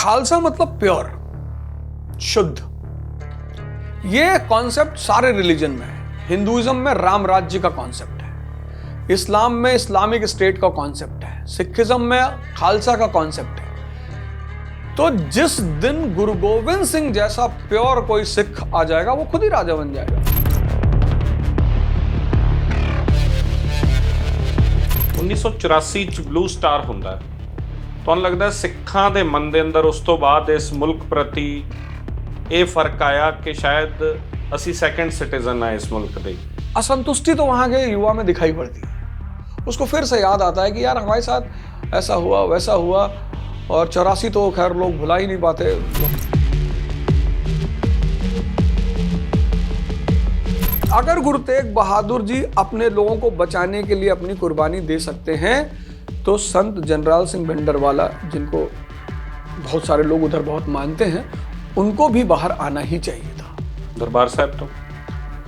खालसा मतलब प्योर, शुद्ध। ये कॉन्सेप्ट सारे रिलीजन में है। हिंदुइज्म में राम राज्य का कॉन्सेप्ट है, इस्लाम में इस्लामिक स्टेट का कॉन्सेप्ट है, सिखिज्म में खालसा का कॉन्सेप्ट है। तो जिस दिन गुरु गोविंद सिंह जैसा प्योर कोई सिख आ जाएगा, वो खुद ही राजा बन जाएगा। 1984 ਚ ਬਲੂ ਸਟਾਰ ਹੁੰਦਾ, ਤੁਹਾਨੂੰ ਲੱਗਦਾ ਸਿੱਖਾਂ ਦੇ ਮਨ ਦੇ ਅੰਦਰ ਉਸ ਤੋਂ ਬਾਅਦ ਇਸ ਮੁਲਕ ਪ੍ਰਤੀ ਇਹ ਫਰਕ आया कि शायद ਅਸੀਂ सेकंड सिटीजन है इस मुल्क के? असंतुष्टि तो वहां के युवा में दिखाई पड़ती है। उसको फिर से याद आता है कि यार हमारे साथ ऐसा हुआ वैसा हुआ, और 84 तो खैर लोग भुला ही नहीं पाते। अगर गुरु तेग बहादुर जी अपने लोगों को बचाने के लिए अपनी कुर्बानी दे सकते हैं, तो संत जनरल सिंह भिंडरवाला, जिनको बहुत सारे लोग उधर बहुत मानते हैं, उनको भी बाहर आना ही चाहिए था। दरबार साहब तो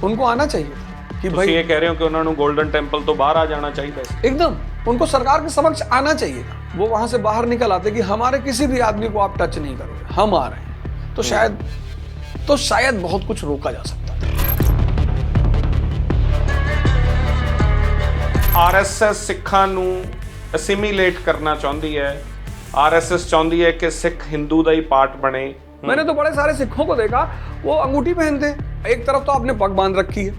उनको आना चाहिए था कि भाई ये कह रहे हो कि उन्होंने गोल्डन टेंपल तो बाहर आ जाना चाहिए। एकदम उनको सरकार के समक्ष आना चाहिए था। वो वहां से बाहर निकल आते कि हमारे किसी भी आदमी को आप टच नहीं करोगे, हम आ रहे हैं, तो शायद बहुत कुछ रोका जा सकता था। आरएसएस सिखां नूं असिमिलेट करना चाहती है। आरएसएस चाहती है कि सिख हिंदू का ही पार्ट बने। मैंने तो बड़े सारे सिखों को देखा, वो अंगूठी पहनते। एक तरफ तो आपने पग बांध रखी है,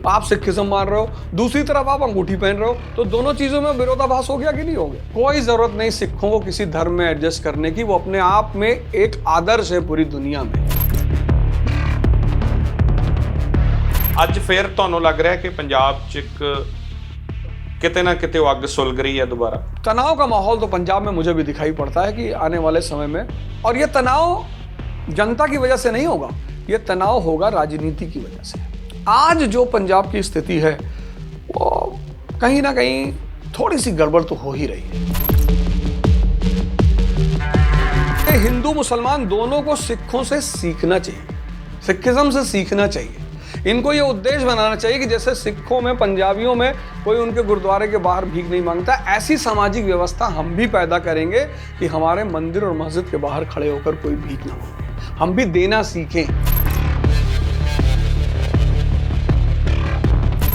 आप सिखिज्म मान रहे हो, दूसरी तरफ आप अंगूठी पहन रहे हो, तो दोनों चीजों में विरोधाभास हो गया कि नहीं हो गया? कोई जरूरत नहीं सिखों को किसी धर्म में एडजस्ट करने की, वो अपने आप में एक आदर्श है पूरी दुनिया में। ਅੱਜ ਫਿਰ ਤੁਹਾਨੂੰ ਲੱਗ ਰਿਹਾ कि पंजाब च एक किते ना किते वो अग सुलग रही है दोबारा? तनाव का माहौल तो पंजाब में मुझे भी दिखाई पड़ता है कि आने वाले समय में, और ये तनाव जनता की वजह से नहीं होगा, ये तनाव होगा राजनीति की वजह से। आज जो पंजाब की स्थिति है वो कहीं ना कहीं थोड़ी सी गड़बड़ तो हो ही रही है। हिंदू मुसलमान दोनों को सिखों से सीखना चाहिए, सिखिज्म से सीखना चाहिए। इनको ये उद्देश्य बनाना चाहिए कि जैसे सिखों में, पंजाबियों में कोई उनके गुरुद्वारे के बाहर भीख नहीं मांगता, ऐसी सामाजिक व्यवस्था हम भी पैदा करेंगे कि हमारे मंदिर और मस्जिद के बाहर खड़े होकर कोई भीख ना मांगे। हम भी देना सीखें।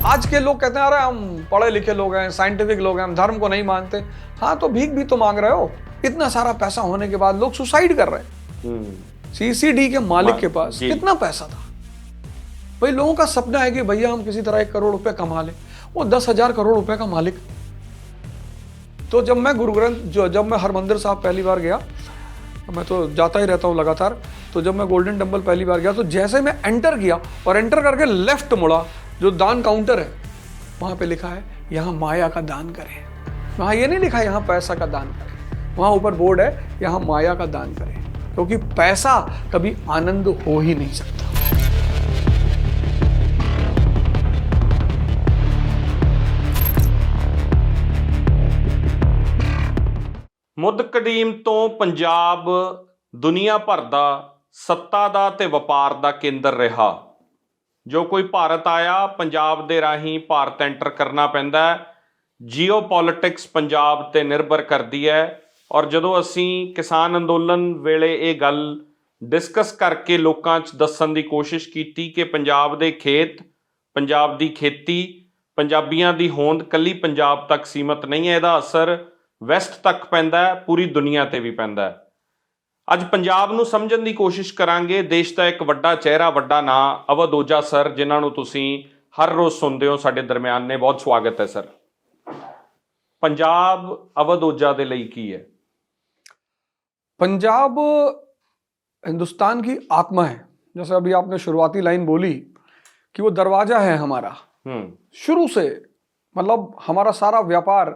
आज के लोग कहते हैं अरे हम पढ़े लिखे लोग हैं, साइंटिफिक लोग हैं, हम धर्म को नहीं मानते। हाँ, तो भीख भी तो मांग रहे हो। इतना सारा पैसा होने के बाद लोग सुसाइड कर रहे हैं। सीसीडी के मालिक के पास कितना पैसा था भाई, लोगों का सपना है कि भैया हम किसी तरह 1 करोड़ रुपए कमा लें। वो 10,000 करोड़ रुपए का मालिक। तो जब मैं गुरु ग्रंथ, जब मैं हरमंदिर साहब पहली बार गया, मैं तो जाता ही रहता हूँ लगातार, तो जब मैं गोल्डन टेंपल पहली बार गया, तो जैसे मैं एंटर किया और एंटर करके लेफ्ट मुड़ा, जो दान काउंटर है वहाँ पे लिखा है यहाँ माया का दान करें। वहाँ ये नहीं लिखा है यहाँ पैसा का दान करें, वहाँ ऊपर बोर्ड है यहाँ माया का दान करें, क्योंकि पैसा कभी आनंद हो ही नहीं सकता। ਮੁੱਢ ਕਦੀਮ ਤੋਂ ਪੰਜਾਬ ਦੁਨੀਆ ਭਰ ਦਾ ਸੱਤਾ ਦਾ ਤੇ ਵਪਾਰ ਦਾ ਕੇਂਦਰ ਰਿਹਾ। ਜੋ ਕੋਈ ਭਾਰਤ ਆਇਆ, ਪੰਜਾਬ ਦੇ ਰਾਹੀਂ ਭਾਰਤ ਐਂਟਰ ਕਰਨਾ ਪੈਂਦਾ। ਜੀਓਪੋਲਿਟਿਕਸ ਪੰਜਾਬ ਤੇ ਨਿਰਭਰ ਕਰਦੀ ਹੈ। ਔਰ ਜਦੋਂ ਅਸੀਂ ਕਿਸਾਨ ਅੰਦੋਲਨ ਵੇਲੇ ਇਹ ਗੱਲ ਡਿਸਕਸ ਕਰਕੇ ਲੋਕਾਂ 'ਚ ਦੱਸਣ ਦੀ ਕੋਸ਼ਿਸ਼ ਕੀਤੀ ਕਿ ਪੰਜਾਬ ਦੇ ਖੇਤ, ਪੰਜਾਬ ਦੀ ਖੇਤੀ, ਪੰਜਾਬੀਆਂ ਦੀ ਹੋਂਦ ਕੱਲੀ ਪੰਜਾਬ ਤੱਕ ਸੀਮਤ ਨਹੀਂ ਹੈ, ਇਹਦਾ ਅਸਰ ਵੈਸਟ ਤੱਕ ਪੈਂਦਾ, ਪੂਰੀ ਦੁਨੀਆ ਤੇ ਵੀ ਪੈਂਦਾ। ਅੱਜ ਪੰਜਾਬ ਨੂੰ ਸਮਝਣ ਦੀ ਕੋਸ਼ਿਸ਼ ਕਰਾਂਗੇ। ਦੇਸ਼ ਦਾ ਇੱਕ ਵੱਡਾ ਚਿਹਰਾ, ਵੱਡਾ ਨਾਂ ਅਵਧ ਓਝਾ ਸਰ, ਜਿਨ੍ਹਾਂ ਨੂੰ ਤੁਸੀਂ ਹਰ ਰੋਜ਼ ਸੁਣਦੇ ਹੋ, ਸਾਡੇ ਦਰਮਿਆਨ ਨੇ। ਬਹੁਤ ਸਵਾਗਤ ਹੈ ਸਰ। पंजाब अवध ओझा के लिए की है? पंजाब हिंदुस्तान की आत्मा है। जैसे अभी आपने शुरुआती लाइन बोली कि वो दरवाजा है हमारा, शुरू से, मतलब हमारा सारा व्यापार,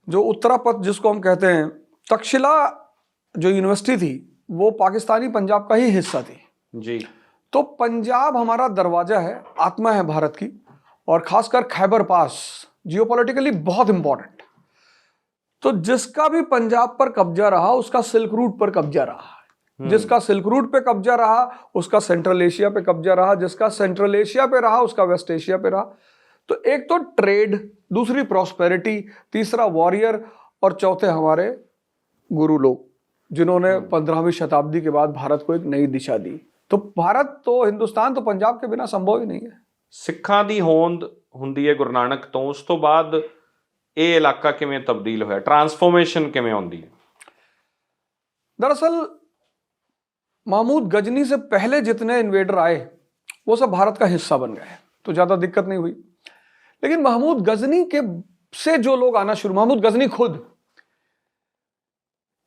जो उत्तरापथ जिसको हम कहते हैं, तक्षशिला जो यूनिवर्सिटी थी वो पाकिस्तानी पंजाब का ही हिस्सा थी जी। तो पंजाब हमारा दरवाजा है, आत्मा है भारत की। और खासकर खैबर पास जियोपॉलिटिकली बहुत इंपॉर्टेंट। तो जिसका भी पंजाब पर कब्जा रहा उसका सिल्क रूट पर कब्जा रहा। जिसका सिल्क रूट पे कब्जा रहा उसका सेंट्रल एशिया पे कब्जा रहा, जिसका सेंट्रल एशिया पे रहा उसका वेस्ट एशिया पे रहा। तो एक तो ट्रेड, दूसरी प्रॉस्पेरिटी, तीसरा वॉरियर, और चौथे हमारे गुरु लोग। जिन्होंने 15वीं शताब्दी के बाद भारत को एक नई दिशा दी। तो भारत तो, हिंदुस्तान तो पंजाब के बिना संभव ही नहीं है। ਸਿੱਖਾਂ ਦੀ ਹੋਂਦ ਹੁੰਦੀ ਹੈ ਗੁਰੂ ਨਾਨਕ ਤੋਂ, ਉਸ ਤੋਂ ਬਾਅਦ ਇਹ ਇਲਾਕਾ ਕਿਵੇਂ ਤਬਦੀਲ ਹੋਇਆ, ट्रांसफॉर्मेशन ਕਿਵੇਂ ਆਉਂਦੀ है? दरअसल महमूद गजनी से पहले जितने इन्वेडर आए वो सब भारत का हिस्सा बन गए, तो ज्यादा दिक्कत नहीं हुई। लेकिन महमूद गजनी के से जो लोग आना शुरू, महमूद गजनी खुद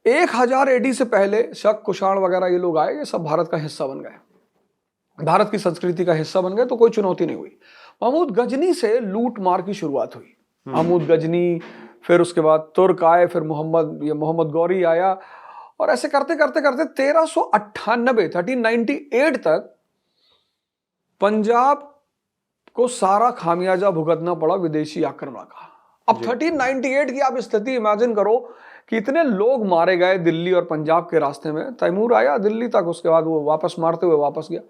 1000 एडी से पहले शक, कुषाण वगैरह ये लोग आए, ये सब भारत का हिस्सा बन गए, भारत की संस्कृति का हिस्सा बन गए, तो कोई चुनौती नहीं हुई। महमूद गजनी से लूट मार की शुरुआत हुई। महमूद गजनी, फिर उसके बाद तुर्क आए, फिर मोहम्मद गौरी आया, और ऐसे करते करते करते 1398 तक पंजाब को सारा खामियाजा भुगतना पड़ा विदेशी आक्रमण का। अब 1398 की आप स्थिति इमेजिन करो कि इतने लोग मारे गए दिल्ली और पंजाब के रास्ते में। तैमूर आया दिल्ली तक, उसके बाद वो वापस मारते हुए वापस गया।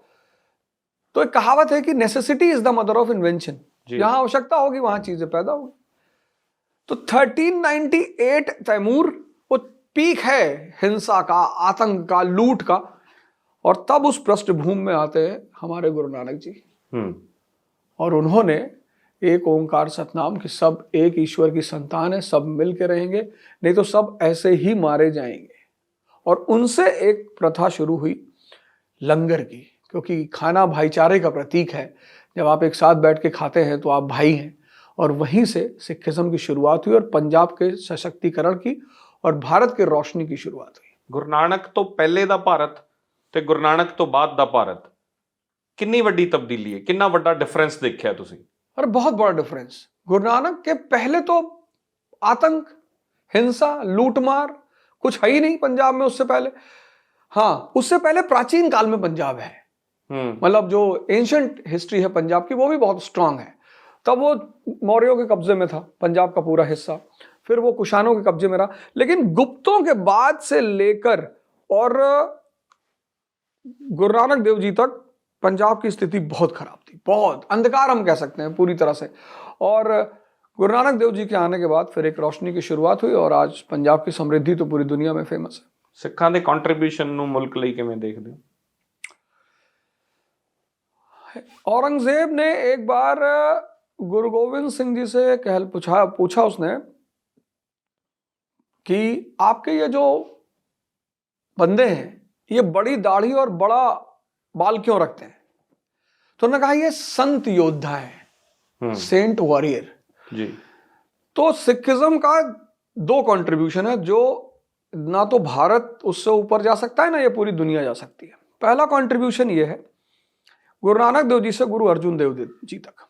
तो एक कहावत है कि necessity is the mother of invention, जहां आवश्यकता होगी वहां चीजें पैदा होगी। तो 1398 तैमूर वो पीक है हिंसा का, आतंक का, लूट का, और तब उस पृष्ठभूमि में आते हैं हमारे गुरु नानक जी। और उन्होंने एक ओंकार सतनाम कि सब एक ईश्वर की संतान है, सब मिल के रहेंगे, नहीं तो सब ऐसे ही मारे जाएंगे। और उनसे एक प्रथा शुरू हुई लंगर की, क्योंकि खाना भाईचारे का प्रतीक है। जब आप एक साथ बैठ के खाते हैं तो आप भाई हैं। और वहीं से सिखिज्म की शुरुआत हुई और पंजाब के सशक्तिकरण की और भारत के रोशनी की शुरुआत हुई। गुरु नानक तो पहले दा भारत ते गुरु नानक तो बाद दा भारत कितनी वड्डी तब्दीली है, कितना वड्डा डिफरेंस देखिया तुसी? और बहुत बड़ा डिफरेंस। गुरु नानक के पहले तो आतंक, हिंसा, लूटमार कुछ है ही नहीं पंजाब में। उससे पहले, हाँ, उससे पहले प्राचीन काल में पंजाब है, मतलब जो एंशिएंट हिस्ट्री है पंजाब की वो भी बहुत स्ट्रांग है। तब वो मौर्यों के कब्जे में था पंजाब का पूरा हिस्सा, फिर वो कुषाणों के कब्जे में रहा। लेकिन गुप्तों के बाद से लेकर और गुरु नानक देव जी तक पंजाब की स्थिति बहुत खराब थी, बहुत अंधकार हम कह सकते हैं पूरी तरह से। और गुरु नानक देव जी के आने के बाद फिर एक रोशनी की शुरुआत हुई और आज पंजाब की समृद्धि तो पूरी दुनिया में फेमस है। सिखां दे कंट्रीब्यूशन नूं मुल्क लई किवें देखदे हो? औरंगजेब ने एक बार गुरु गोविंद सिंह जी से पूछा उसने कि आपके ये जो बंदे हैं ये बड़ी दाढ़ी और बड़ा बाल क्यों रखते हैं? तो उन्होंने कहा ये संत योद्धा है, सेंट वॉरियर जी। तो सिखिज्म का 2 कंट्रीब्यूशन है, जो ना तो भारत उससे ऊपर जा सकता है ना ये पूरी दुनिया जा सकती है। पहला कंट्रीब्यूशन ये है गुरु नानक देव जी से गुरु अर्जुन देव जी तक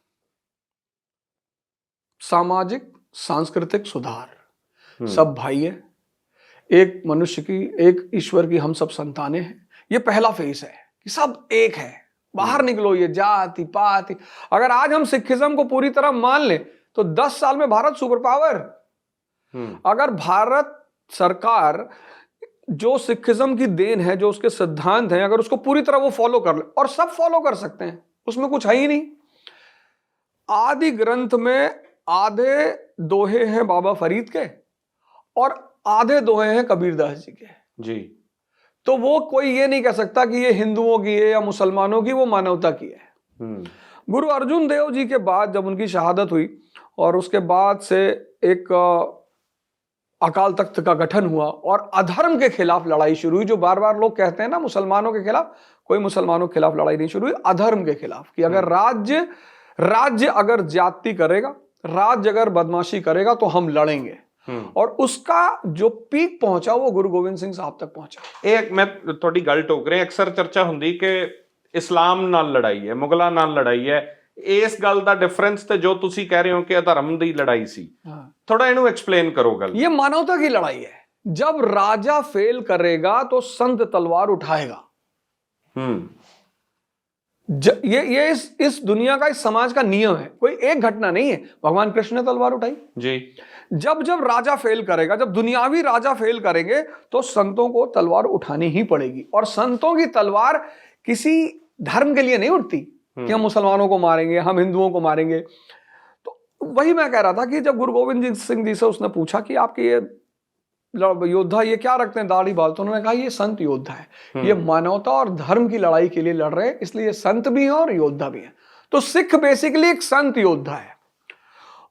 सामाजिक सांस्कृतिक सुधार, सब भाई है, एक मनुष्य की, एक ईश्वर की हम सब संतानें हैं। ये पहला फेज है कि सब एक है, बाहर निकलो ये जाति पाति। अगर आज हम सिखिज्म को पूरी तरह मान लें तो 10 साल में भारत सुपर पावर। अगर भारत सरकार जो सिखिज्म की देन है, जो उसके सिद्धांत हैं, अगर उसको पूरी तरह वो फॉलो कर ले, और सब फॉलो कर सकते हैं, उसमें कुछ है ही नहीं। आदि ग्रंथ में आधे दोहे हैं बाबा फरीद के और आधे दोहे हैं कबीरदास जी के जी। तो वो कोई ये नहीं कह सकता कि ये हिंदुओं की है या मुसलमानों की, वो मानवता की है। गुरु अर्जुन देव जी के बाद जब उनकी शहादत हुई और उसके बाद से एक अकाल तख्त का गठन हुआ और अधर्म के खिलाफ लड़ाई शुरू हुई। जो बार बार लोग कहते हैं ना मुसलमानों के खिलाफ, कोई मुसलमानों के खिलाफ लड़ाई नहीं शुरू हुई, अधर्म के खिलाफ। कि अगर राज्य अगर ज्यादती करेगा, राज्य अगर बदमाशी करेगा तो हम लड़ेंगे। और उसका जो पीक पहुंचा वो गुरु गोविंद सिंह साहब तक पहुंचा। एक मैं थोड़ी गल टोक रहा, अक्सर चर्चा हुंदी कि इस्लाम नाल लड़ाई है, मुगलों नाल लड़ाई है। इस गल दा डिफरेंस ते जो तुसी कह रहे हो कि धर्म दी लड़ाई सी, थोड़ा इनू एक्सप्लेन करो गल। ये मानवता की लड़ाई है। जब राजा फेल करेगा तो संत तलवार उठाएगा। ये इस दुनिया का, इस समाज का नियम है, कोई एक घटना नहीं है। भगवान कृष्ण ने तलवार उठाई जी। जब राजा फेल करेगा, जब दुनियावी राजा फेल करेंगे तो संतों को तलवार उठानी ही पड़ेगी। और संतों की तलवार किसी धर्म के लिए नहीं उठती कि हम मुसलमानों को मारेंगे, हम हिंदुओं को मारेंगे। तो वही मैं कह रहा था कि जब गुरु गोविंद सिंह जी से उसने पूछा कि आपके ये योद्धा ये क्या रखते हैं, दाढ़ी बाल? तो उन्होंने कहा ये संत योद्धा है, ये मानवता और धर्म की लड़ाई के लिए लड़ रहे हैं, इसलिए ये संत भी हैं और योद्धा भी हैं। तो सिख बेसिकली एक संत योद्धा है।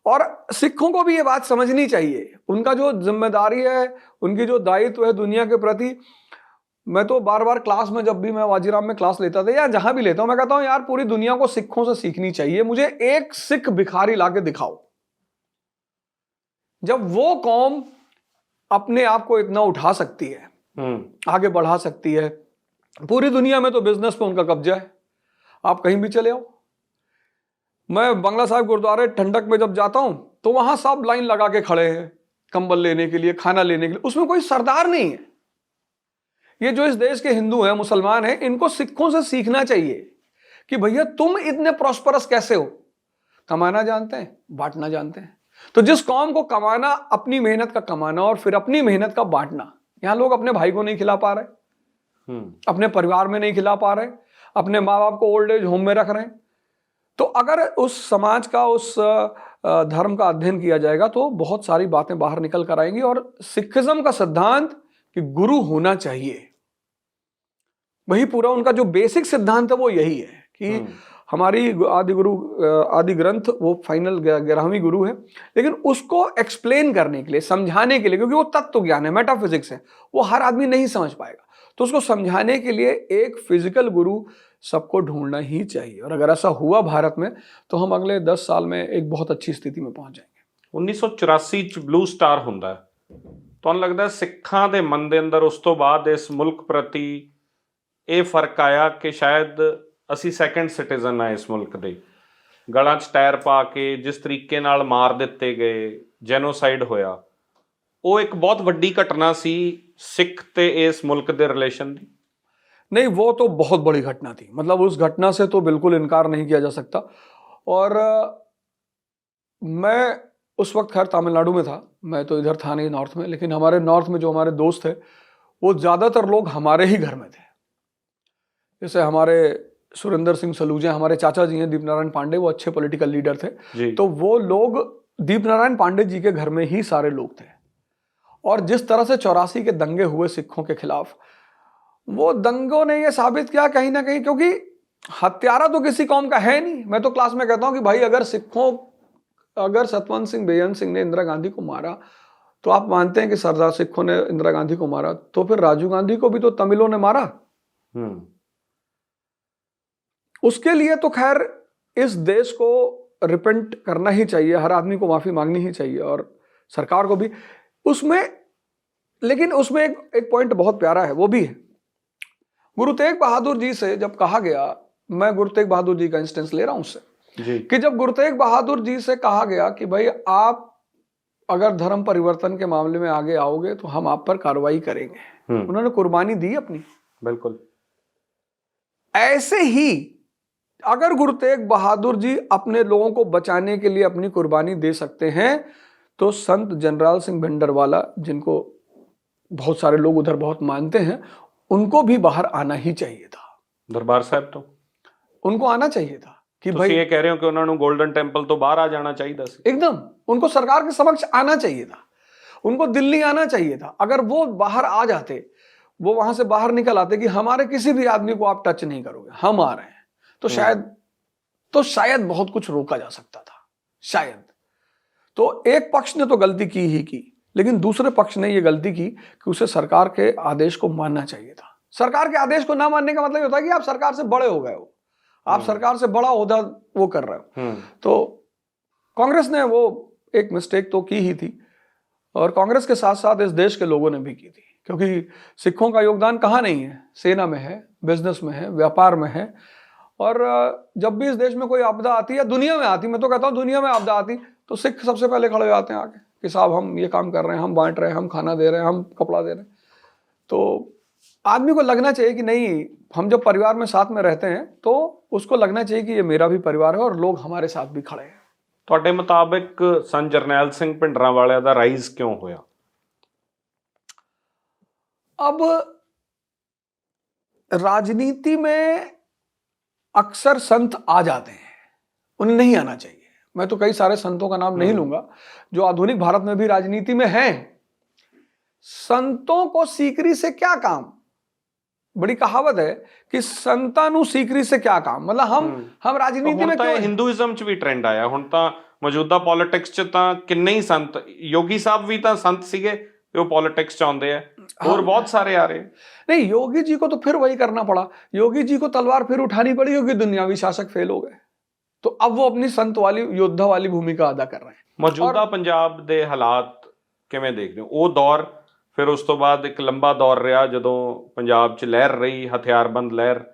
और सिखों को भी ये बात समझनी चाहिए, उनका जो जिम्मेदारी है, उनकी जो दायित्व है दुनिया के प्रति। मैं तो बार बार क्लास में, जब भी मैं वाजीराम में क्लास लेता था या जहां भी लेता हूं, मैं कहता हूं यार पूरी दुनिया को सिखों से सीखनी चाहिए, मुझे एक सिख भिखारी लाके दिखाओ। जब वो कौम अपने आप को इतना उठा सकती है, आगे बढ़ा सकती है, पूरी दुनिया में तो बिजनेस पे उनका कब्जा है, आप कहीं भी चले आओ। मैं बंगला साहिब गुरुद्वारे ठंडक में जब जाता हूं तो वहां सब लाइन लगा के खड़े हैं कंबल लेने के लिए, खाना लेने के लिए, उसमें कोई सरदार नहीं है। ये जो इस देश के हिंदू हैं, मुसलमान हैं, इनको सिखों से सीखना चाहिए कि भैया तुम इतने प्रॉस्परस कैसे हो, कमाना जानते हैं, बांटना जानते हैं। तो जिस कौम को कमाना, अपनी मेहनत का कमाना और फिर अपनी मेहनत का बांटना, यहां लोग अपने भाई को नहीं खिला पा रहे, अपने परिवार में नहीं खिला पा रहे, अपने माँ बाप को ओल्ड एज होम में रख रहे हैं। तो अगर उस समाज का, उस धर्म का अध्ययन किया जाएगा तो बहुत सारी बातें बाहर निकल कर आएंगी। और सिखिज्म का सिद्धांत कि गुरु होना चाहिए, वही पूरा उनका जो बेसिक सिद्धांत है वो यही है कि हमारी आदि गुरु, आदि ग्रंथ वो फाइनल 11वीं गुरु है, लेकिन उसको एक्सप्लेन करने के लिए, समझाने के लिए, क्योंकि वो तत्व ज्ञान है, मेटाफिजिक्स है, वो हर आदमी नहीं समझ पाएगा, तो उसको समझाने के लिए एक फिजिकल गुरु सबको ढूंढना ही चाहिए। और अगर ऐसा हुआ भारत में तो हम अगले 10 साल में एक बहुत अच्छी स्थिति में पहुंच जाएंगे। 1984 ਚ ਬਲੂ ਸਟਾਰ ਹੁੰਦਾ ਹੈ, ਤੁਹਾਨੂੰ ਲੱਗਦਾ ਸਿੱਖਾਂ ਦੇ ਮਨ ਦੇ ਅੰਦਰ ਉਸ ਤੋਂ ਬਾਅਦ ਇਸ ਮੁਲਕ ਪ੍ਰਤੀ ਇਹ ਫਰਕ ਆਇਆ ਕਿ ਸ਼ਾਇਦ ਅਸੀਂ ਸੈਕੰਡ ਸਿਟੀਜ਼ਨ ਆ ਇਸ ਮੁਲਕ ਦੇ? ਗਲਾਂ 'ਚ ਟਾਇਰ ਪਾ ਕੇ ਜਿਸ ਤਰੀਕੇ ਨਾਲ ਮਾਰ ਦਿੱਤੇ ਗਏ, ਜੈਨੋਸਾਈਡ ਹੋਇਆ, ਉਹ ਇੱਕ ਬਹੁਤ ਵੱਡੀ ਘਟਨਾ ਸੀ ਸਿੱਖ ਤੇ ਇਸ ਮੁਲਕ ਦੇ ਰਿਲੇਸ਼ਨ ਦੀ। नहीं, वो तो बहुत बड़ी घटना थी, मतलब उस घटना से तो बिल्कुल इनकार नहीं किया जा सकता। और मैं उस वक्त खैर तमिलनाडु में था, मैं तो इधर था नहीं नॉर्थ में, लेकिन हमारे नॉर्थ में जो हमारे दोस्त थे वो ज़्यादातर लोग हमारे ही घर में थे। जैसे हमारे सुरेंद्र सिंह सलूजा, हमारे चाचा जी हैं दीप नारायण पांडे, वो अच्छे पॉलिटिकल लीडर थे, तो वो लोग दीप नारायण पांडे जी के घर में ही सारे लोग थे। और जिस तरह से 84 के दंगे हुए सिखों के खिलाफ, वो दंगों ने ये साबित किया कहीं ना कहीं, क्योंकि हत्यारा तो किसी कौम का है नहीं। मैं तो क्लास में कहता हूं कि भाई अगर सतवंत सिंह बेअंत सिंह ने इंदिरा गांधी को मारा तो आप मानते हैं कि सरदार सिखों ने इंदिरा गांधी को मारा, तो फिर राजीव गांधी को भी तो तमिलों ने मारा। उसके लिए तो खैर इस देश को रिपेंट करना ही चाहिए, हर आदमी को माफी मांगनी ही चाहिए और सरकार को भी उसमें। लेकिन उसमें एक पॉइंट बहुत प्यारा है, वो भी है गुरु तेग बहादुर जी से जब कहा गया, मैं गुरु तेग बहादुर जी का इंस्टेंस ले रहा हूं उससे, कि जब गुरु तेग बहादुर जी से कहा गया कि भाई आप अगर धर्म परिवर्तन के मामले में आगे आओगे तो हम आप पर कार्रवाई करेंगे, उन्होंने कुर्बानी दी अपनी। बिल्कुल ऐसे ही अगर गुरु तेग बहादुर जी अपने लोगों को बचाने के लिए अपनी कुर्बानी दे सकते हैं तो संत जनरल सिंह भिंडरवाला, जिनको बहुत सारे लोग उधर बहुत मानते हैं, उनको भी बाहर आना ही चाहिए था। दरबार साहब तो उनको आना चाहिए था कि भाई ये कह रहे हो कि उन्होंने गोल्डन टेंपल तो बाहर आ जाना चाहिए था। एकदम उनको सरकार के समक्ष आना चाहिए था, उनको दिल्ली आना चाहिए था। अगर वो बाहर आ जाते, वो वहां से बाहर निकल आते कि हमारे किसी भी आदमी को आप टच नहीं करोगे, हम आ रहे हैं, तो शायद बहुत कुछ रोका जा सकता था, शायद। तो एक पक्ष ने तो गलती की ही की, लेकिन दूसरे पक्ष ने यह गलती की कि उसे सरकार के आदेश को मानना चाहिए था। सरकार के आदेश को ना मानने का मतलब होता है कि आप सरकार से बड़े हो गए हो, आप सरकार से बड़ा ओहदा वो कर रहे हो। तो कांग्रेस ने वो एक मिस्टेक तो की ही थी, और कांग्रेस के साथ साथ इस देश के लोगों ने भी की थी, क्योंकि सिखों का योगदान कहाँ नहीं है, सेना में है, बिजनेस में है, व्यापार में है। और जब भी इस देश में कोई आपदा आती है, दुनिया में आती, मैं तो कहता हूँ दुनिया में आपदा आती, तो सिख सबसे पहले खड़े हो जाते हैं आके कि साहब हम ये काम कर रहे हैं, हम बांट रहे हैं, हम खाना दे रहे हैं, हम कपड़ा दे रहे हैं। तो आदमी को लगना चाहिए कि नहीं, हम जब परिवार में साथ में रहते हैं तो उसको लगना चाहिए कि ये मेरा भी परिवार है और लोग हमारे साथ भी खड़े हैं। ਤੁਹਾਡੇ ਮੁਤਾਬਿਕ ਸੰਤ ਜਰਨੈਲ ਸਿੰਘ ਭਿੰਡਰਾਂਵਾਲੇ ਦਾ ਰਾਈਜ਼ क्यों होया? अब राजनीति में अक्सर संत आ जाते हैं, उन्हें नहीं आना चाहिए। मैं तो कई सारे संतों का नाम नहीं लूंगा जो आधुनिक भारत में भी राजनीति में हैं, संतों को सीकरी से क्या काम। बड़ी कहावत है कि संतां ਨੂੰ सीकरी से क्या काम, मतलब हम राजनीति में क्यों हिंदुइज्म च भी ट्रेंड आया ਹੁਣ ਤਾਂ ਮੌਜੂਦਾ ਪੋਲਿਟਿਕਸ ਚ ਤਾਂ ਕਿੰਨੇ ਹੀ ਸੰਤ, योगी साहब भी ਤਾਂ ਸੰਤ ਸੀਗੇ ਤੇ ਉਹ पॉलिटिक्स ਚ ਆਉਂਦੇ ਆ, और बहुत सारे आ रहे हैं। नहीं, योगी जी को तो फिर वही करना पड़ा, योगी जी को तलवार फिर उठानी पड़ी क्योंकि दुनियावी शासक फेल हो गए, तो अब वो अपनी संत वाली योद्धा वाली भूमिका अदा कर रहे हैं। ਮੌਜੂਦਾ ਪੰਜਾਬ ਦੇ ਹਾਲਾਤ ਕਿਵੇਂ ਦੇਖਦੇ ਹੋ? ਉਹ ਦੌਰ, ਫਿਰ ਉਸ ਤੋਂ ਬਾਅਦ ਇੱਕ ਲੰਬਾ ਦੌਰ ਰਿਹਾ ਜਦੋਂ ਪੰਜਾਬ 'ਚ ਲਹਿਰ ਰਹੀ, ਹਥਿਆਰਬੰਦ ਲਹਿਰ,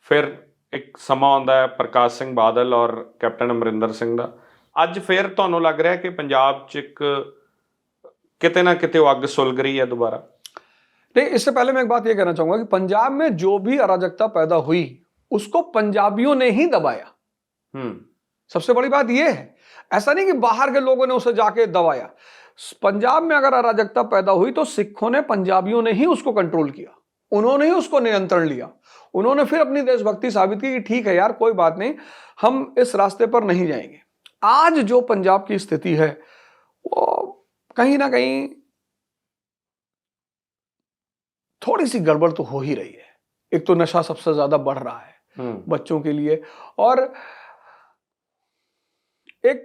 ਫਿਰ ਇੱਕ ਸਮਾਂ ਆਉਂਦਾ ਹੈ ਪ੍ਰਕਾਸ਼ ਸਿੰਘ ਬਾਦਲ ਔਰ ਕੈਪਟਨ ਅਮਰਿੰਦਰ ਸਿੰਘ ਦਾ। ਅੱਜ ਫਿਰ ਤੁਹਾਨੂੰ ਲੱਗ ਰਿਹਾ ਕਿ ਪੰਜਾਬ 'ਚ ਇੱਕ किते ना किते वो अग सुलग रही है दोबारा? नहीं, इससे पहले मैं एक बात ये कहना चाहूंगा कि पंजाब में जो भी अराजकता पैदा हुई उसको पंजाबियों ने ही दबाया। सबसे बड़ी बात ये है, ऐसा नहीं कि बाहर के लोगों ने उसे जाके दबाया। पंजाब में अगर अराजकता पैदा हुई तो सिखों ने, पंजाबियों ने ही उसको कंट्रोल किया, उन्होंने ही उसको नियंत्रण लिया, उन्होंने फिर अपनी देशभक्ति साबित की कि ठीक है यार, कोई बात नहीं, हम इस रास्ते पर नहीं जाएंगे। आज जो पंजाब की स्थिति है वो कहीं ना कहीं थोड़ी सी गड़बड़ तो हो ही रही है। एक तो नशा सबसे ज्यादा बढ़ रहा है बच्चों के लिए, और एक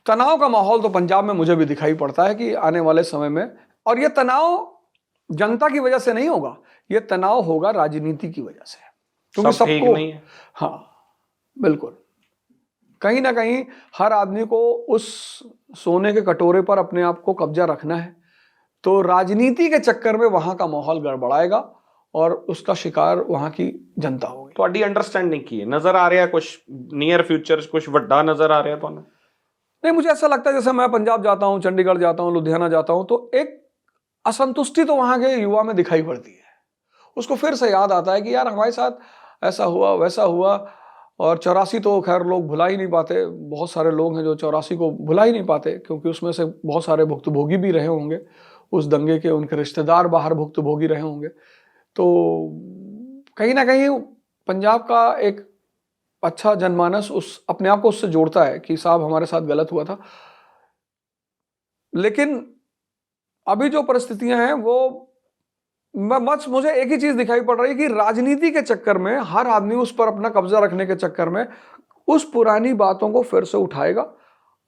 तनाव का माहौल तो पंजाब में मुझे भी दिखाई पड़ता है कि आने वाले समय में, और यह तनाव जनता की वजह से नहीं होगा, यह तनाव होगा राजनीति की वजह से, क्योंकि सबको, हाँ बिल्कुल, कहीं ना कहीं हर आदमी को उस सोने के कटोरे पर अपने आप को कब्जा रखना है, तो राजनीति के चक्कर में वहां का माहौल गड़बड़ाएगा और उसका शिकार वहां की जनता होगी। ਤੁਹਾਡੀ अंडरस्टैंडिंग की है? नजर आ रहा है कुछ नियर फ्यूचर कुछ ਵੱਡਾ नजर आ रहा है ਤੁਹਾਨੂੰ? नहीं, मुझे ऐसा लगता है जैसे मैं पंजाब जाता हूँ, चंडीगढ़ जाता हूँ, लुधियाना जाता हूँ, तो एक असंतुष्टि तो वहां के युवा में दिखाई पड़ती है। उसको फिर से याद आता है कि यार हमारे साथ ऐसा हुआ वैसा हुआ, और 84 तो खैर लोग भुला ही नहीं पाते, बहुत सारे लोग हैं जो 84 को भुला ही नहीं पाते, क्योंकि उसमें से बहुत सारे भुक्तभोगी भी रहे होंगे उस दंगे के, उनके रिश्तेदार बाहर भुक्तभोगी रहे होंगे। तो कहीं ना कहीं पंजाब का एक अच्छा जनमानस उस अपने आप को उससे जोड़ता है कि साहब हमारे साथ गलत हुआ था। लेकिन अभी जो परिस्थितियां हैं वो मुझे एक ही चीज दिखाई पड़ रही है कि राजनीति के चक्कर में हर आदमी उस पर अपना कब्जा रखने के चक्कर में उस पुरानी बातों को फिर से उठाएगा,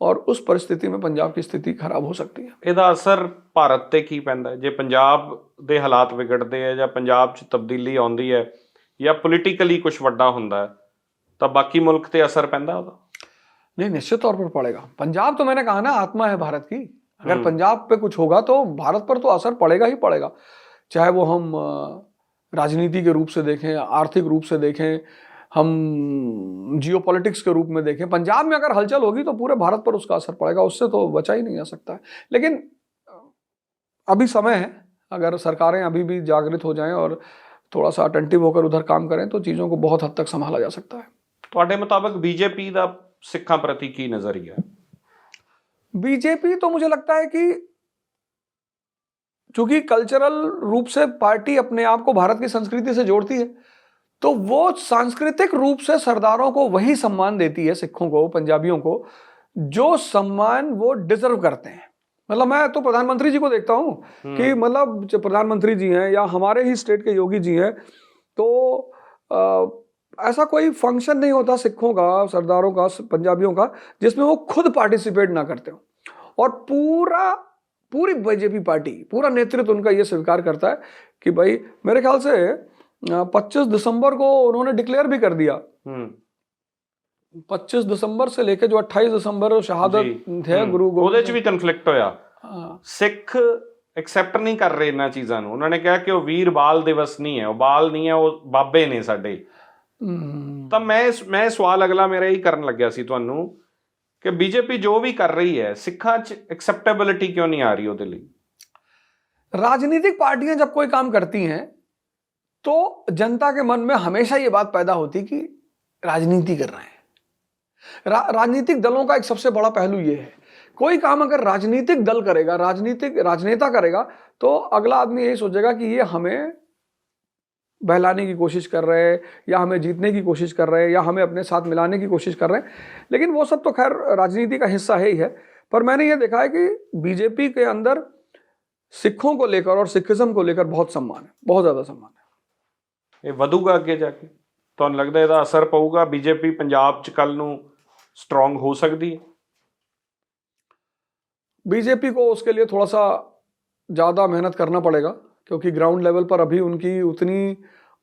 और उस परिस्थिति में पंजाब की स्थिति खराब हो सकती है। ਇਹਦਾ ਅਸਰ ਭਾਰਤ ਤੇ ਕੀ ਪੈਂਦਾ ਹੈ ਜੇ ਪੰਜਾਬ ਦੇ ਹਾਲਾਤ ਵਿਗੜਦੇ ਹੈ ਜਾਂ ਪੰਜਾਬ 'ਚ ਤਬਦੀਲੀ ਆਉਂਦੀ ਹੈ ਜਾਂ ਪੋਲੀਟੀਕਲੀ ਕੁਝ ਵੱਡਾ ਹੁੰਦਾ ਹੈ ਤਾਂ ਬਾਕੀ ਮੁਲਕ ਤੇ ਅਸਰ ਪੈਂਦਾ ਉਹਦਾ? नहीं, निश्चित तौर पर पड़ेगा। पंजाब तो मैंने कहा ना, आत्मा है भारत की, अगर पंजाब पे कुछ होगा तो भारत पर तो असर पड़ेगा ही पड़ेगा, चाहे वो हम राजनीति के रूप से देखें, आर्थिक रूप से देखें, हम जियोपॉलिटिक्स के रूप में देखें। पंजाब में अगर हलचल होगी तो पूरे भारत पर उसका असर पड़ेगा, उससे तो बचा ही नहीं जा सकता है। लेकिन अभी समय है, अगर सरकारें अभी भी जागृत हो जाएं और थोड़ा सा अटेंटिव होकर उधर काम करें तो चीज़ों को बहुत हद तक संभाला जा सकता है। ਤੁਹਾਡੇ ਮੁਤਾਬਕ बीजेपी ਦਾ सिखां प्रति की नजरिया? बीजेपी तो मुझे लगता है कि चूंकि कल्चरल रूप से पार्टी अपने आप को भारत की संस्कृति से जोड़ती है, तो वो सांस्कृतिक रूप से सरदारों को वही सम्मान देती है, सिखों को, पंजाबियों को, जो सम्मान वो डिजर्व करते हैं। मतलब मैं तो प्रधानमंत्री जी को देखता हूं कि मतलब जो प्रधानमंत्री जी हैं या हमारे ही स्टेट के योगी जी हैं, तो ऐसा कोई फंक्शन नहीं होता सिखों का, सरदारों का, पंजाबियों का, जिसमें वो खुद पार्टिसिपेट ना करते हो। और पूरी बीजेपी पार्टी, पूरा नेतृत्व उनका ये स्वीकार करता है कि भाई, मेरे ख्याल से 25 दिसंबर को उन्होंने डिक्लेयर भी कर दिया, 25 दिसंबर से लेके जो 28 दिसंबर शहादत थे गुरु ਉਹਦੇ ਚ ਵੀ ਕਨਫਲਿਕਟ ਹੋਇਆ। ਸਿੱਖ ਐਕਸੈਪਟ ਨਹੀਂ ਕਰ ਰਹੇ ਇਹਨਾਂ ਚੀਜ਼ਾਂ ਨੂੰ। ਉਹਨਾਂ ਨੇ ਕਿਹਾ ਕਿ ਉਹ ਵੀਰ ਬਾਲ ਦਿਵਸ ਨਹੀਂ ਹੈ, ਉਹ ਬਾਲ ਨਹੀਂ ਹੈ, ਉਹ ਬਾਬੇ ਨੇ ਸਾਡੇ। ਤਾਂ ਮੈਂ ਸਵਾਲ ਅਗਲਾ ਮੇਰਾ ਹੀ ਕਰਨ ਲੱਗਿਆ ਸੀ ਤੁਹਾਨੂੰ ਕਿ बीजेपी जो भी कर रही है, सिखा च एक्सेप्टेबिलिटी क्यों नहीं आ रही ਉਹਦੇ ਲਈ? राजनीतिक पार्टियां जब कोई काम करती हैं तो जनता के मन में हमेशा ये बात पैदा होती कि राजनीति कर रहे हैं। राजनीतिक दलों का एक सबसे बड़ा पहलू ये है, कोई काम अगर राजनीतिक दल करेगा, राजनेता करेगा, तो अगला आदमी यही सोचेगा कि ये हमें बहलाने की कोशिश कर रहे हैं, या हमें जीतने की कोशिश कर रहे हैं, या हमें अपने साथ मिलाने की कोशिश कर रहे हैं। लेकिन वो सब तो खैर राजनीति का हिस्सा है ही है। पर मैंने ये देखा है कि बीजेपी के अंदर सिखों को लेकर और सिखिज्म को लेकर बहुत सम्मान है, बहुत ज्यादा सम्मान है। ਇਹ ਵਧੂਗਾ ਅੱਗੇ ਜਾ ਕੇ? ਤੁਹਾਨੂੰ ਲੱਗਦਾ ਇਹਦਾ ਅਸਰ ਪਊਗਾ? ਬੀਜੇਪੀ ਪੰਜਾਬ 'ਚ ਕੱਲ ਨੂੰ ਸਟਰੋਂਗ ਹੋ ਸਕਦੀ ਹੈ? बीजेपी को उसके लिए थोड़ा सा ज्यादा मेहनत करना पड़ेगा, क्योंकि ग्राउंड लेवल पर अभी उनकी उतनी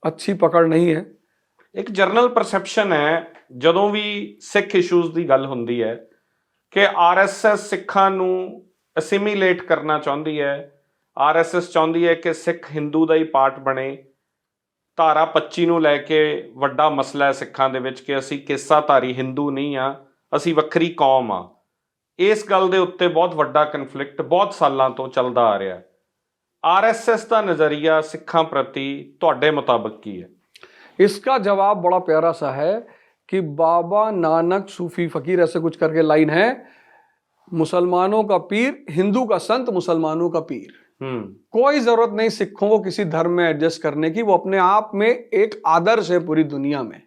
अच्छी पकड़ नहीं है। ਇੱਕ ਜਰਨਲ ਪਰਸੈਪਸ਼ਨ ਹੈ ਜਦੋਂ ਵੀ ਸਿੱਖ ਇਸ਼ੂਜ਼ ਦੀ ਗੱਲ ਹੁੰਦੀ ਹੈ ਕਿ ਆਰਐਸਐਸ ਸਿੱਖਾਂ ਨੂੰ ਅਸਿਮੀਲੇਟ ਕਰਨਾ ਚਾਹੁੰਦੀ ਹੈ। ਆਰਐਸਐਸ ਚਾਹੁੰਦੀ ਹੈ ਕਿ ਸਿੱਖ ਹਿੰਦੂ ਦਾ ਹੀ ਪਾਰਟ ਬਣੇ। ਧਾਰਾ 25 ਨੂੰ ਲੈ ਕੇ ਵੱਡਾ ਮਸਲਾ ਹੈ ਸਿੱਖਾਂ ਦੇ ਵਿੱਚ ਕਿ ਅਸੀਂ ਕੇਸਾਧਾਰੀ ਹਿੰਦੂ ਨਹੀਂ ਆ, ਅਸੀਂ ਵੱਖਰੀ ਕੌਮ ਆ। ਇਸ ਗੱਲ ਦੇ ਉੱਤੇ ਬਹੁਤ ਵੱਡਾ ਕਨਫਲਿਕਟ ਬਹੁਤ ਸਾਲਾਂ ਤੋਂ ਚੱਲਦਾ ਆ ਰਿਹਾ। ਆਰਐਸਐਸ ਦਾ ਨਜ਼ਰੀਆ ਸਿੱਖਾਂ ਪ੍ਰਤੀ ਤੁਹਾਡੇ ਮੁਤਾਬਕ ਕੀ ਹੈ? इसका जवाब बड़ा प्यारा सा है कि बाबा नानक सूफी फकीर ऐसे कुछ करके लाइन है, मुसलमानों का पीर, हिंदू का संत, मुसलमानों का पीर। कोई जरूरत नहीं सिखों को किसी धर्म में एडजस्ट करने की, वो अपने आप में एक आदर्श है पूरी दुनिया में।